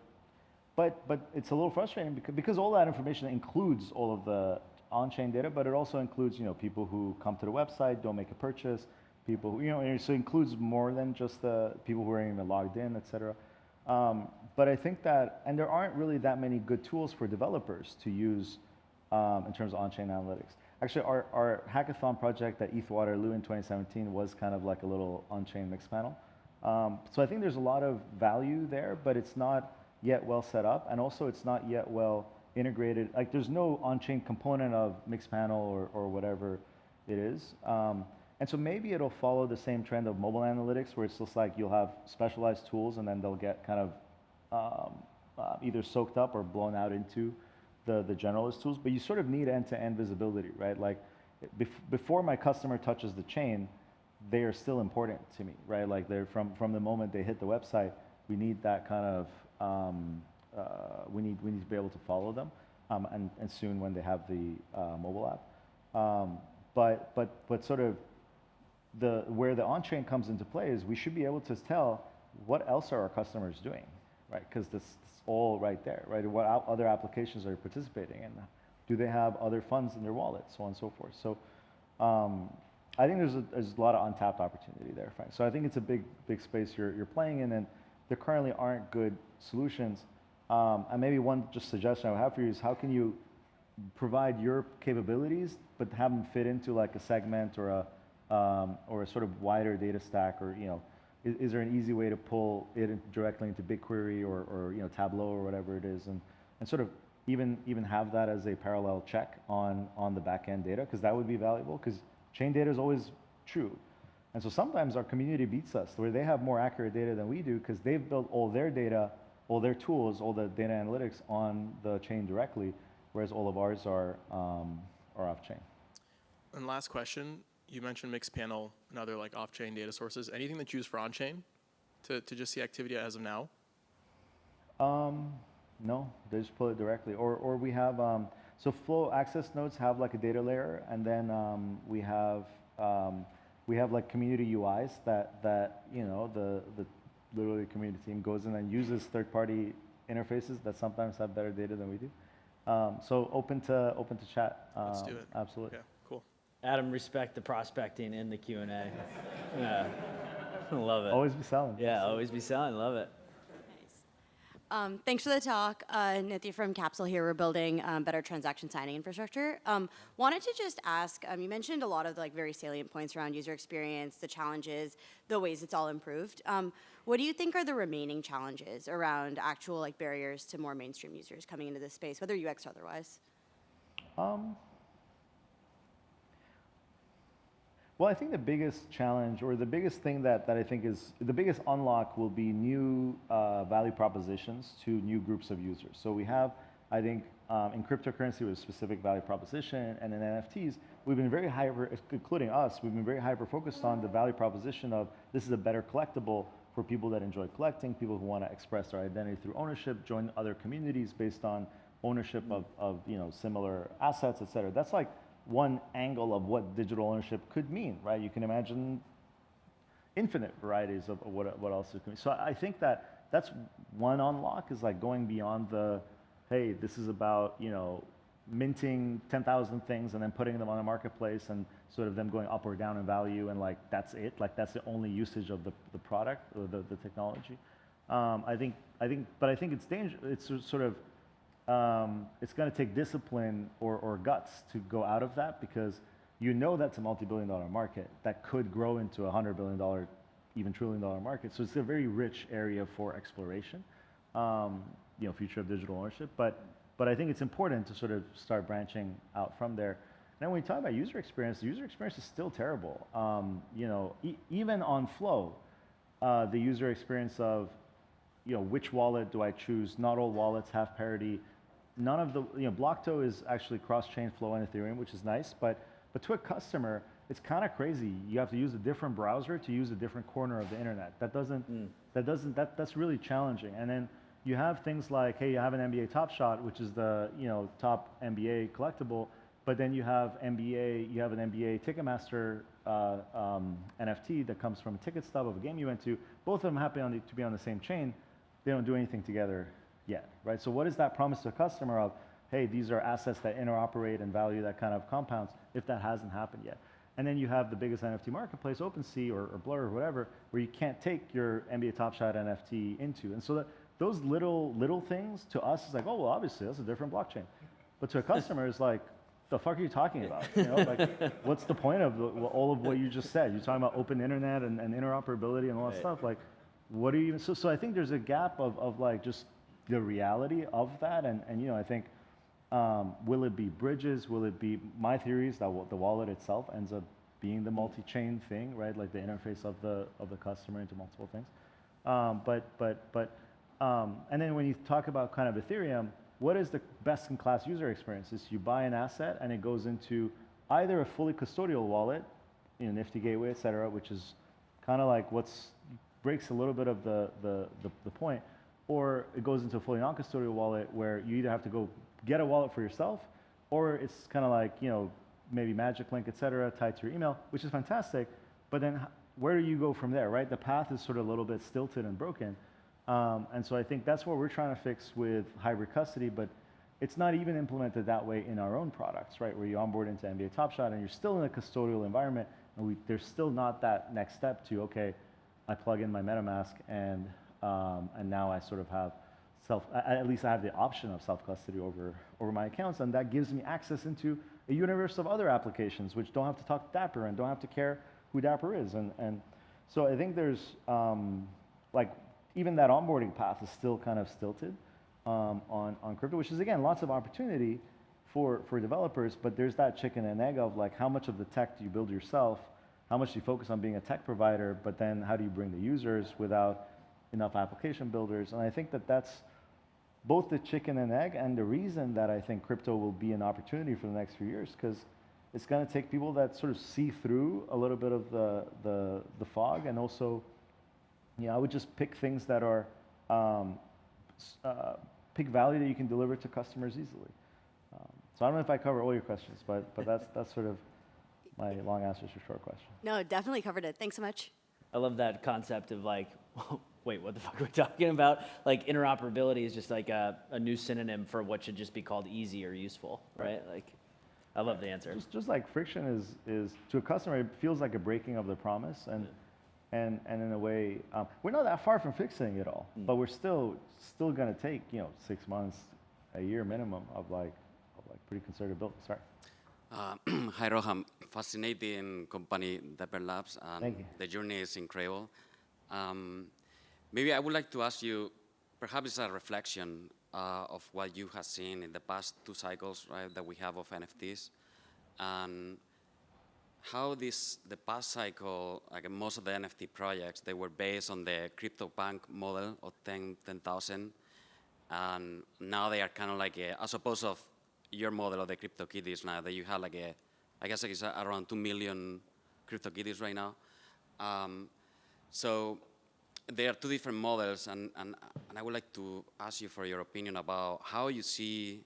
but it's a little frustrating because all that information includes all of the on-chain data, but it also includes people who come to the website, don't make a purchase, people who, so it includes more than just the people who are even logged in, etc. But I think that, and there aren't really that many good tools for developers to use in terms of on-chain analytics. Actually, our hackathon project at ETH Waterloo in 2017 was kind of like a little on-chain mix panel. So I think there's a lot of value there, but it's not yet well set up, and also it's not yet well integrated. Like there's no on-chain component of Mixpanel or whatever it is. And so maybe it'll follow the same trend of mobile analytics, where it's just like you'll have specialized tools and then they'll get kind of either soaked up or blown out into the generalist tools. But you sort of need end-to-end visibility, right? Like before my customer touches the chain, they are still important to me, right? Like they're from the moment they hit the website, we need that kind of we need to be able to follow them, and soon when they have the mobile app. But sort of where the on-chain comes into play is we should be able to tell what else are our customers doing, right? Because it's all right there, right? What other applications are you participating in? Do they have other funds in their wallet, so on and so forth. So I think there's a lot of untapped opportunity there, Frank. So I think it's a big space you're playing in, and there currently aren't good solutions. And maybe one just suggestion I would have for you is how can you provide your capabilities, but have them fit into like a segment or a sort of wider data stack, or is there an easy way to pull it directly into BigQuery or Tableau or whatever it is, and sort of even have that as a parallel check on the back end data, because that would be valuable, because chain data is always true. And so sometimes our community beats us, where they have more accurate data than we do, because they've built all their data, all their tools, all the data analytics on the chain directly, whereas all of ours are off-chain. And last question, you mentioned Mixpanel and other like off-chain data sources. Anything that you use for on-chain to just see activity as of now? No, they just pull it directly. Or we have, so flow access nodes have like a data layer, and then we have like community UIs that the literally community team goes in and uses third-party interfaces that sometimes have better data than we do. So open to chat. Let's do it. Absolutely. Okay, cool. Adam, respect the prospecting in the Q&A. Yeah, love it. Always be selling. Yeah, always be selling. Love it. Thanks for the talk. Nithya from Capsule here. We're building better transaction signing infrastructure. Wanted to just ask, you mentioned a lot of like very salient points around user experience, the challenges, the ways it's all improved. What do you think are the remaining challenges around actual like barriers to more mainstream users coming into this space, whether UX or otherwise? Well, I think the biggest challenge, or the biggest thing that I think is the biggest unlock, will be new value propositions to new groups of users. So we have, I think, in cryptocurrency with a specific value proposition, and in NFTs, we've been very hyper, including us, we've been very hyper focused on the value proposition of this is a better collectible for people that enjoy collecting, people who want to express their identity through ownership, join other communities based on ownership of similar assets, et cetera. That's like one angle of what digital ownership could mean, right? You can imagine infinite varieties of what else it could mean. So I think that's one unlock, is like going beyond the, hey, this is about, minting 10,000 things and then putting them on a marketplace and sort of them going up or down in value, and like that's it, like that's the only usage of the product or the technology. I think it's dangerous. It's sort of it's going to take discipline or guts to go out of that, because that's a multi-billion-dollar market that could grow into a $100 billion, even trillion-dollar market. So it's a very rich area for exploration, future of digital ownership. But I think it's important to sort of start branching out from there. Now, when we talk about user experience, the user experience is still terrible. Even on Flow, the user experience of which wallet do I choose? Not all wallets have parity. None of the, Blockto is actually cross-chain Flow and Ethereum, which is nice, but to a customer, it's kind of crazy. You have to use a different browser to use a different corner of the internet. That's really challenging. And then you have things like, hey, you have an NBA Top Shot, which is the, top NBA collectible, but then you have an NBA Ticketmaster NFT that comes from a ticket stub of a game you went to. Both of them happen to be on the same chain. They don't do anything together yet, right? So what is that promise to a customer of, hey, these are assets that interoperate and value that kind of compounds, if that hasn't happened yet? And then you have the biggest NFT marketplace, OpenSea or Blur or whatever, where you can't take your NBA Top Shot NFT into. And so those little things to us is like, oh, well, obviously that's a different blockchain. But to a customer, it's like, the fuck are you talking about? Like, what's the point of all of what you just said? You're talking about open internet and interoperability and all that stuff. Like, what are you even? So I think there's a gap of like just the reality of that, and I think will it be bridges? Will it be, my theory is that the wallet itself ends up being the multi-chain thing, right? Like the interface of the customer into multiple things. And then when you talk about kind of Ethereum, what is the best-in-class user experience? Is you buy an asset and it goes into either a fully custodial wallet, Nifty Gateway, et cetera, which is kind of like breaks a little bit of the point, or it goes into a fully non-custodial wallet where you either have to go get a wallet for yourself, or it's kind of like, you know, maybe Magic Link, et cetera, tied to your email, which is fantastic. But then where do you go from there, right? The path is sort of a little bit stilted and broken. And so I think that's what we're trying to fix with hybrid custody, but it's not even implemented that way in our own products, right? Where you onboard into NBA Top Shot and you're still in a custodial environment, and there's still not that next step to, okay, I plug in my MetaMask and now I sort of have at least I have the option of self-custody over my accounts, and that gives me access into a universe of other applications which don't have to talk to Dapper and don't have to care who Dapper is. And so I think there's, like, even that onboarding path is still kind of stilted on crypto, which is, again, lots of opportunity for developers, but there's that chicken and egg of, like, how much of the tech do you build yourself? How much do you focus on being a tech provider, but then how do you bring the users without enough application builders? And I think that that's both the chicken and egg, and the reason that I think crypto will be an opportunity for the next few years, because it's going to take people that sort of see through a little bit of the fog, and also, I would just pick things that are, pick value that you can deliver to customers easily. So I don't know if I cover all your questions, but that's sort of my long answer to your short question. No, definitely covered it. Thanks so much. I love that concept of like, wait, what the fuck are we talking about? Like interoperability is just like a new synonym for what should just be called easy or useful, right? Like, I love the answer. Just like friction is to a customer, it feels like a breaking of the promise, and in a way, we're not that far from fixing it all, but we're still going to take 6 months, a year minimum of like pretty conservative build. Sorry. Hi Roham, fascinating company Dapper Labs. Thank you. The journey is incredible. Maybe I would like to ask you, perhaps it's a reflection of what you have seen in the past 2 cycles, right, that we have of NFTs, and how the past cycle, like most of the NFT projects, they were based on the CryptoPunk model of 10,000, and now they are kind of like as opposed of your model of the CryptoKitties now, that you have like I guess it's around 2 million CryptoKitties right now. So there are 2 different models, and I would like to ask you for your opinion about how you see,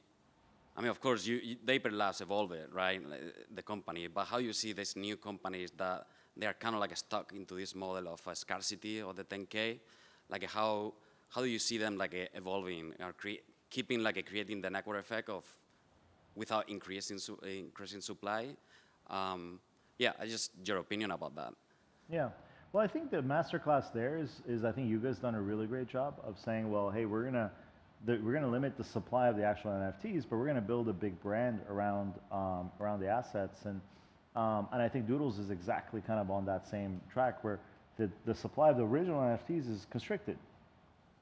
I mean, of course, Dapper Labs evolved, right, the company, but how you see these new companies that they are kind of like stuck into this model of scarcity of the 10K, like how do you see them like evolving or keeping like creating the network effect of without increasing supply? Yeah, just your opinion about that. Yeah. Well, I think the masterclass there is I think you guys done a really great job of saying, well, hey, we're gonna limit the supply of the actual NFTs, but we're gonna build a big brand around the assets, and I think Doodles is exactly kind of on that same track where the supply of the original NFTs is constricted,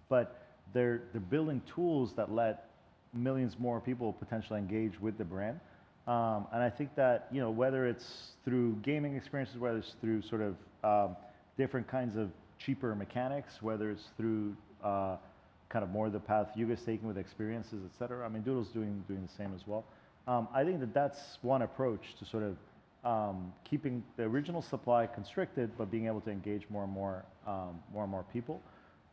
but they're building tools that let millions more people potentially engage with the brand. And I think that, whether it's through gaming experiences, whether it's through sort of different kinds of cheaper mechanics, whether it's through kind of more the path you guys taking with experiences, et cetera. I mean, Doodle's doing the same as well. I think that's one approach to sort of keeping the original supply constricted, but being able to engage more and more people.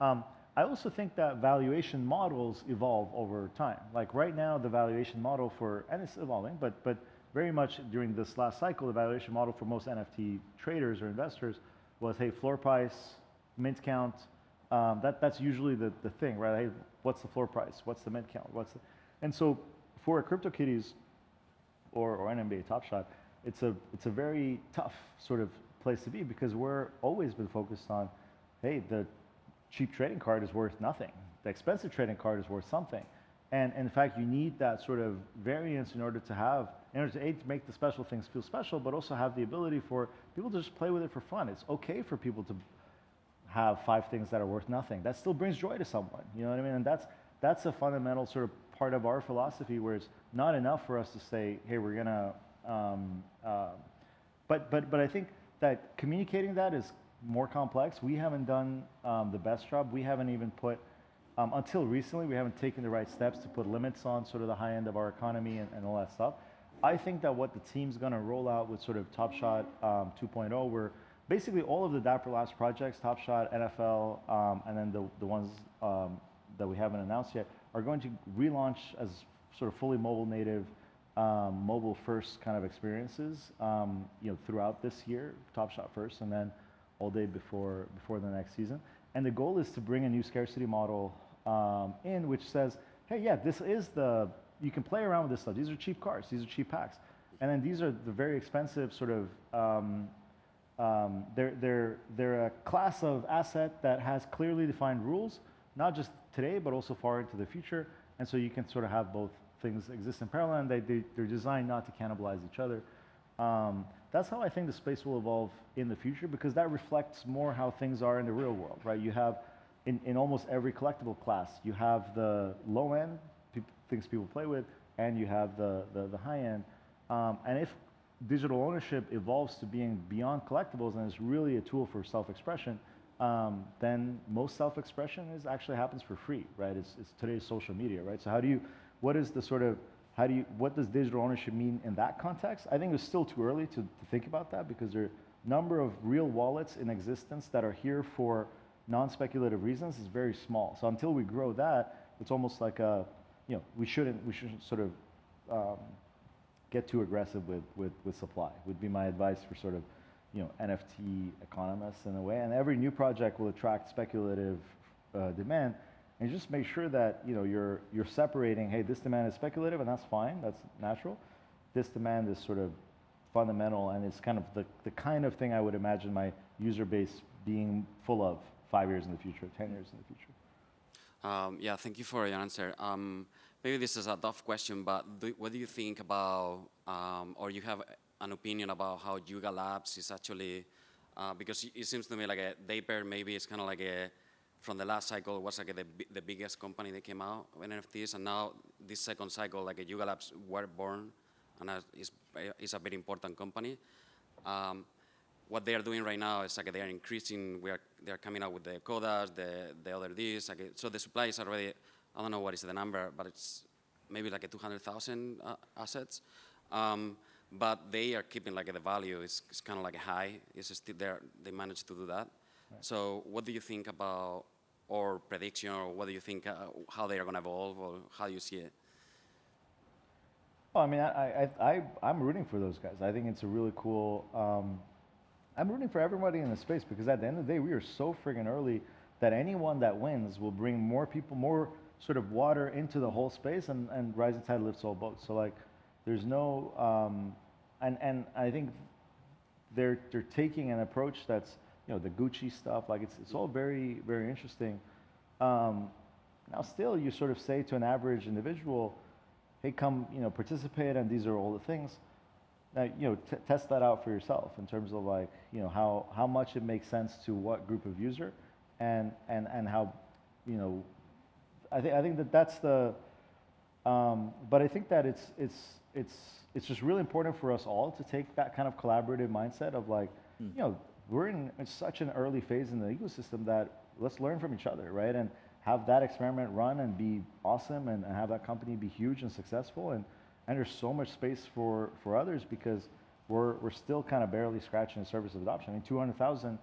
I also think that valuation models evolve over time. Like right now, the valuation model and it's evolving, but very much during this last cycle, the valuation model for most NFT traders or investors was, hey, floor price, mint count. That's usually the thing, right? Hey, what's the floor price? What's the mint count? And so for a CryptoKitties or an NBA Top Shot, it's a very tough sort of place to be, because we're always been focused on, hey, the cheap trading card is worth nothing. The expensive trading card is worth something. And in fact, you need that sort of variance in order to make the special things feel special, but also have the ability for people to just play with it for fun. It's okay for people to have 5 things that are worth nothing. That still brings joy to someone. You know what I mean? And that's a fundamental sort of part of our philosophy, where it's not enough for us to say, hey, we're gonna, but I think that communicating that is more complex. We haven't done the best job. We haven't even put, until recently, we haven't taken the right steps to put limits on sort of the high end of our economy and all that stuff. I think that what the team's gonna roll out with sort of Top Shot 2.0, where basically all of the Dapper Labs projects, Top Shot, NFL, and then the ones that we haven't announced yet, are going to relaunch as sort of fully mobile native, mobile first kind of experiences, throughout this year, Top Shot first, and then all day before the next season. And the goal is to bring a new scarcity model in, which says, hey, yeah, you can play around with this stuff. These are cheap cards, these are cheap packs. And then these are the very expensive sort of, they're a class of asset that has clearly defined rules, not just today, but also far into the future. And so you can sort of have both things exist in parallel, and they're designed not to cannibalize each other. That's how I think the space will evolve in the future, because that reflects more how things are in the real world, right? You have, in almost every collectible class, you have the low end, things people play with, and you have the high end. And if digital ownership evolves to being beyond collectibles and is really a tool for self-expression, then most self-expression actually happens for free, right? It's today's social media, right? So what does digital ownership mean in that context? I think it's still too early to think about that, because there are a number of real wallets in existence that are here for non-speculative reasons is very small. So until we grow that, it's almost like we shouldn't sort of get too aggressive with supply, would be my advice for sort of, NFT economists in a way. And every new project will attract speculative demand, and just make sure that you're separating. Hey, this demand is speculative, and that's fine. That's natural. This demand is sort of fundamental, and it's kind of the kind of thing I would imagine my user base being full of 5 years in the future, 10 years in the future. Yeah, thank you for your answer. Maybe this is a tough question, but what do you think about, or you have an opinion about how Yuga Labs is actually, because it seems to me like Dapper maybe is kind of like from the last cycle was like the biggest company that came out with NFTs, and now this second cycle, like Yuga Labs were born, and is a very important company. What they are doing right now is like they are increasing. They are coming out with the Kodas, the other Ds. Like, so the supply is already, I don't know what is the number, but it's maybe like 200,000 assets. But they are keeping like the value is kind of like high. It's still there. They managed to do that. Right. So what do you think about, or prediction, or what do you think how they are going to evolve, or how you see it? Well, I mean, I'm rooting for those guys. I think it's a really cool. I'm rooting for everybody in the space, because at the end of the day, we are so friggin' early that anyone that wins will bring more people, more sort of water into the whole space, and rising tide lifts all boats. So like, there's no, and I think they're taking an approach that's, the Gucci stuff, like it's all very, very interesting. Now still, you sort of say to an average individual, hey, come, participate, and these are all the things. Now, test that out for yourself in terms of like, how much it makes sense to what group of user, and how, I think that's the, but I think that it's just really important for us all to take that kind of collaborative mindset of like, we're in such an early phase in the ecosystem that let's learn from each other, right? And have that experiment run and be awesome, and have that company be huge and successful. And there's so much space for others, because we're still kind of barely scratching the surface of adoption. I mean, 200,000,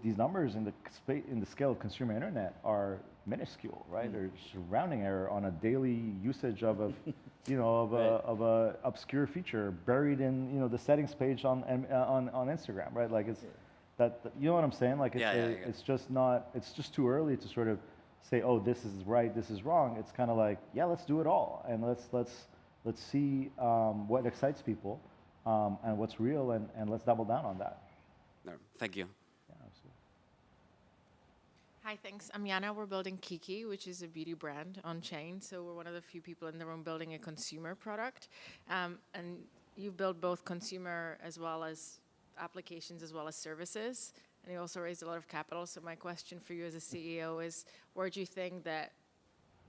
these numbers in the scale of consumer internet are minuscule, right? They're just a rounding error on a daily usage of a, of a obscure feature buried in the settings page on Instagram, right? Like it's that, you know what I'm saying? Like it's just too early to sort of say, oh, this is right, this is wrong. It's kind of like, yeah, let's do it all, and let's see what excites people, and what's real, and let's double down on that. No, thank you. Yeah, absolutely. Hi, thanks. I'm Yana. We're building Kiki, which is a beauty brand on chain. So we're one of the few people in the room building a consumer product. And you've built both consumer as well as applications as well as services. And you also raised a lot of capital. So my question for you as a CEO is, where do you think that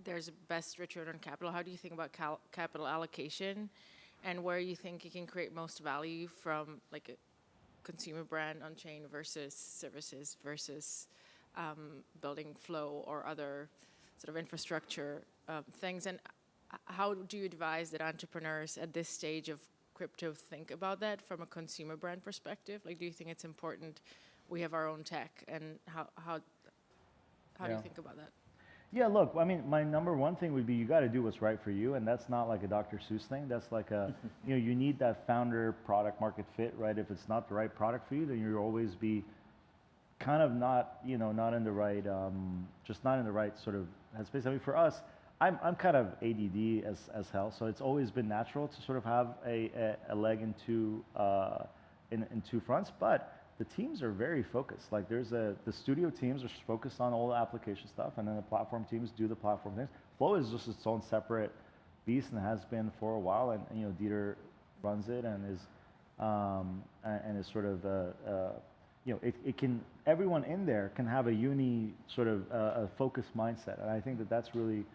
there's a best return on capital? How do you think about capital allocation? And where you think you can create most value from like a consumer brand on chain versus services versus building flow or other sort of infrastructure things? And how do you advise that entrepreneurs at this stage of crypto think about that from a consumer brand perspective? Like, do you think it's important we have our own tech, and how do you think about that? Yeah, look, I mean, my number one thing would be you got to do what's right for you, and that's not like a Dr. Seuss thing. That's like a, you need that founder product market fit, right? If it's not the right product for you, then you'll always be kind of not, not in the right, just not in the right sort of headspace. I mean, for us, I'm kind of ADD as hell, so it's always been natural to sort of have a leg in two fronts, but the teams are very focused. Like the studio teams are focused on all the application stuff, and then the platform teams do the platform things. Flow is just its own separate beast and has been for a while, and Dieter runs it and is sort of it can, everyone in there can have a sort of a focused mindset, and I think that's really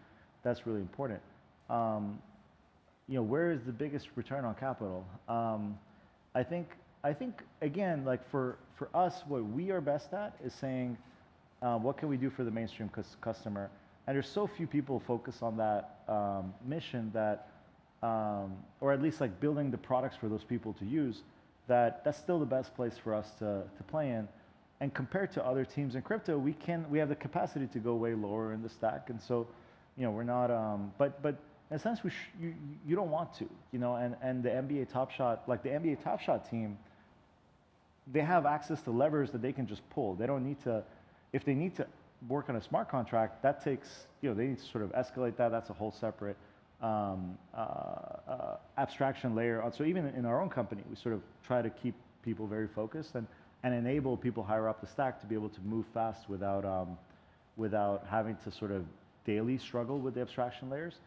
important. Where is the biggest return on capital? I think again, like for us, what we are best at is saying, what can we do for the mainstream customer? And there's so few people focus on that mission that, or at least like building the products for those people to use, that's still the best place for us to play in. And compared to other teams in crypto, we have the capacity to go way lower in the stack. And so, we're not, but in a sense, you don't want to, and the NBA Top Shot, like the NBA Top Shot team, they have access to levers that they can just pull. They don't need to, if they need to work on a smart contract, that takes, they need to sort of escalate that. That's a whole separate abstraction layer. So even in our own company, we sort of try to keep people very focused and enable people higher up the stack to be able to move fast without having to sort of daily struggle with the abstraction layers.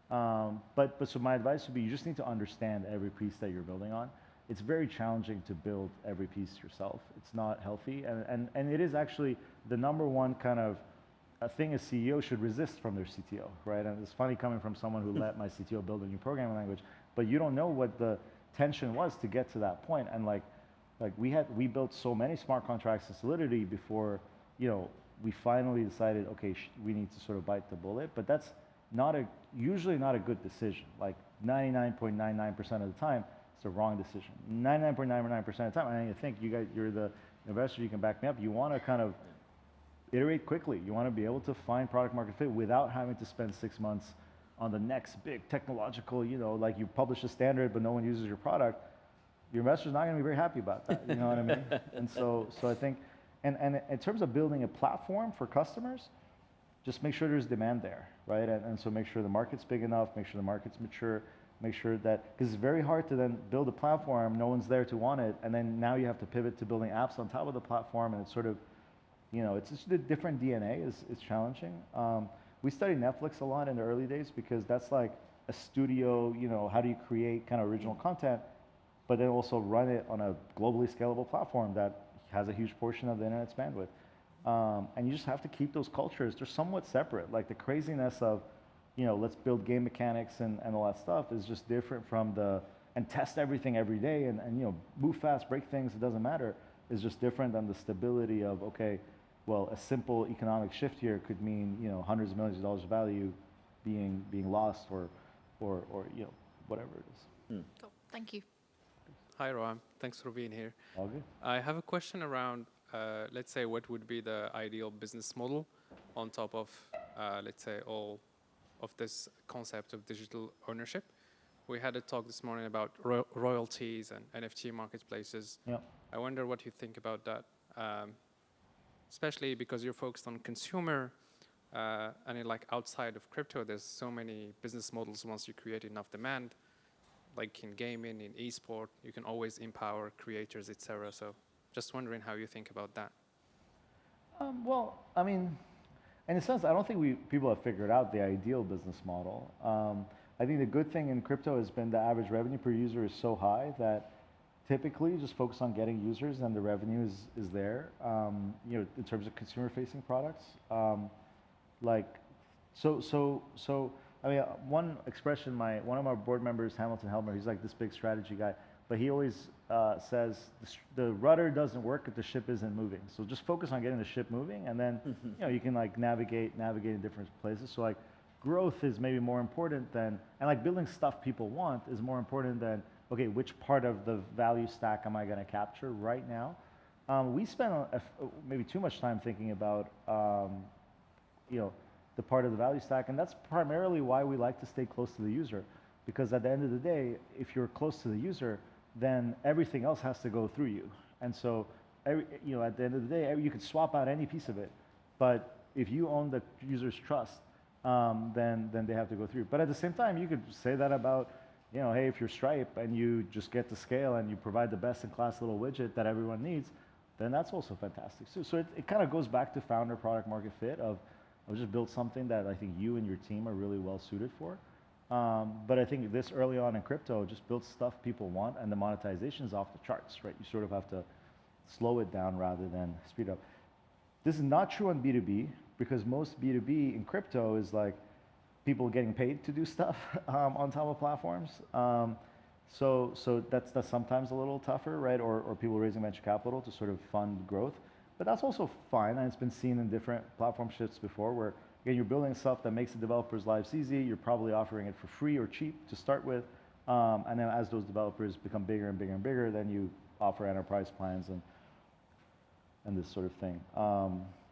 But so my advice would be, you just need to understand every piece that you're building on. It's very challenging to build every piece yourself. It's not healthy, and it is actually the number one kind of a thing a CEO should resist from their CTO, right? And it's funny coming from someone who let my CTO build a new programming language, but you don't know what the tension was to get to that point. And like we built so many smart contracts in Solidity before, we finally decided, okay, we need to sort of bite the bullet. But that's usually not a good decision. Like 99.99% of the time, it's the wrong decision. 99.99% of the time, and I think you're the investor, you can back me up. You want to kind of iterate quickly. You want to be able to find product market fit without having to spend 6 months on the next big technological, like you publish a standard, but no one uses your product. Your investor's not going to be very happy about that. You know what I mean? And so I think, and in terms of building a platform for customers, just make sure there's demand there, right? And so make sure the market's big enough, make sure the market's mature, make sure that, because it's very hard to then build a platform, no one's there to want it, and then now you have to pivot to building apps on top of the platform, and it's sort of, it's just a different DNA is challenging. We studied Netflix a lot in the early days because that's like a studio, how do you create kind of original content, but then also run it on a globally scalable platform that has a huge portion of the internet's bandwidth. And you just have to keep those cultures. They're somewhat separate. Like the craziness of, let's build game mechanics and all that stuff is just different from and test everything every day and move fast, break things, it doesn't matter, is just different than the stability of, okay, well, a simple economic shift here could mean, hundreds of millions of dollars of value being lost or whatever it is. Cool. Thank you. Hi, Roham. Thanks for being here. All good. I have a question around, let's say, what would be the ideal business model on top of, let's say, all of this concept of digital ownership. We had a talk this morning about royalties and NFT marketplaces. Yeah. I wonder what you think about that, especially because you're focused on consumer, and like outside of crypto, there's so many business models once you create enough demand. Like in gaming, in esport, you can always empower creators, etc. So just wondering how you think about that. Well, I mean, in a sense, I don't think people have figured out the ideal business model. I think the good thing in crypto has been the average revenue per user is so high that typically you just focus on getting users and the revenue is there, in terms of consumer-facing products. I mean, one expression, one of our board members, Hamilton Helmer, he's like this big strategy guy, but he always says the rudder doesn't work if the ship isn't moving. So just focus on getting the ship moving, and then you can like navigate in different places. So like growth is maybe more important than, and like building stuff people want is more important than, okay, which part of the value stack am I going to capture right now? We spend maybe too much time thinking about, the part of the value stack. And that's primarily why we like to stay close to the user, because at the end of the day, if you're close to the user, then everything else has to go through you. And so, at the end of the day, you could swap out any piece of it, but if you own the user's trust, then they have to go through. But at the same time, you could say that about, hey, if you're Stripe and you just get to scale and you provide the best-in-class little widget that everyone needs, then that's also fantastic. So it kind of goes back to founder product market fit of just build something that I think you and your team are really well suited for. But I think this early on in crypto, just build stuff people want, and the monetization is off the charts, right? You sort of have to slow it down rather than speed up. This is not true on B2B, because most B2B in crypto is like people getting paid to do stuff on top of platforms. So that's sometimes a little tougher, right? Or people raising venture capital to sort of fund growth. But that's also fine, and it's been seen in different platform shifts before, where again, you're building stuff that makes the developers' lives easy. You're probably offering it for free or cheap to start with, and then as those developers become bigger and bigger and bigger, then you offer enterprise plans and this sort of thing.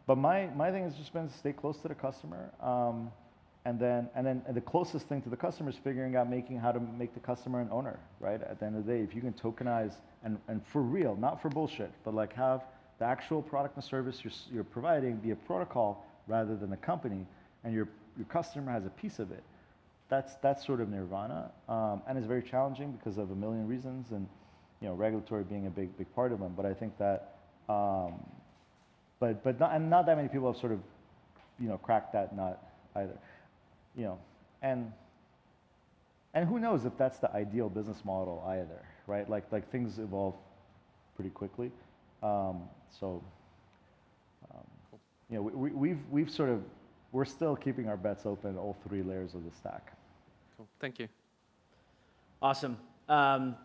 But my thing has just been to stay close to the customer, and the closest thing to the customer is figuring out how to make the customer an owner, right? At the end of the day, if you can tokenize and for real, not for bullshit, but like have the actual product and service you're providing be a protocol rather than a company, and your customer has a piece of it, that's sort of nirvana, and it's very challenging because of a million reasons, and regulatory being a big part of them. But I think that, but not that many people have sort of cracked that nut either, and who knows if that's the ideal business model either, right? Like things evolve pretty quickly. We're still keeping our bets open, all three layers of the stack. Cool. Thank you. Awesome.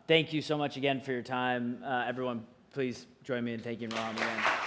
Thank you so much again for your time. Everyone, please join me in thanking Roham again.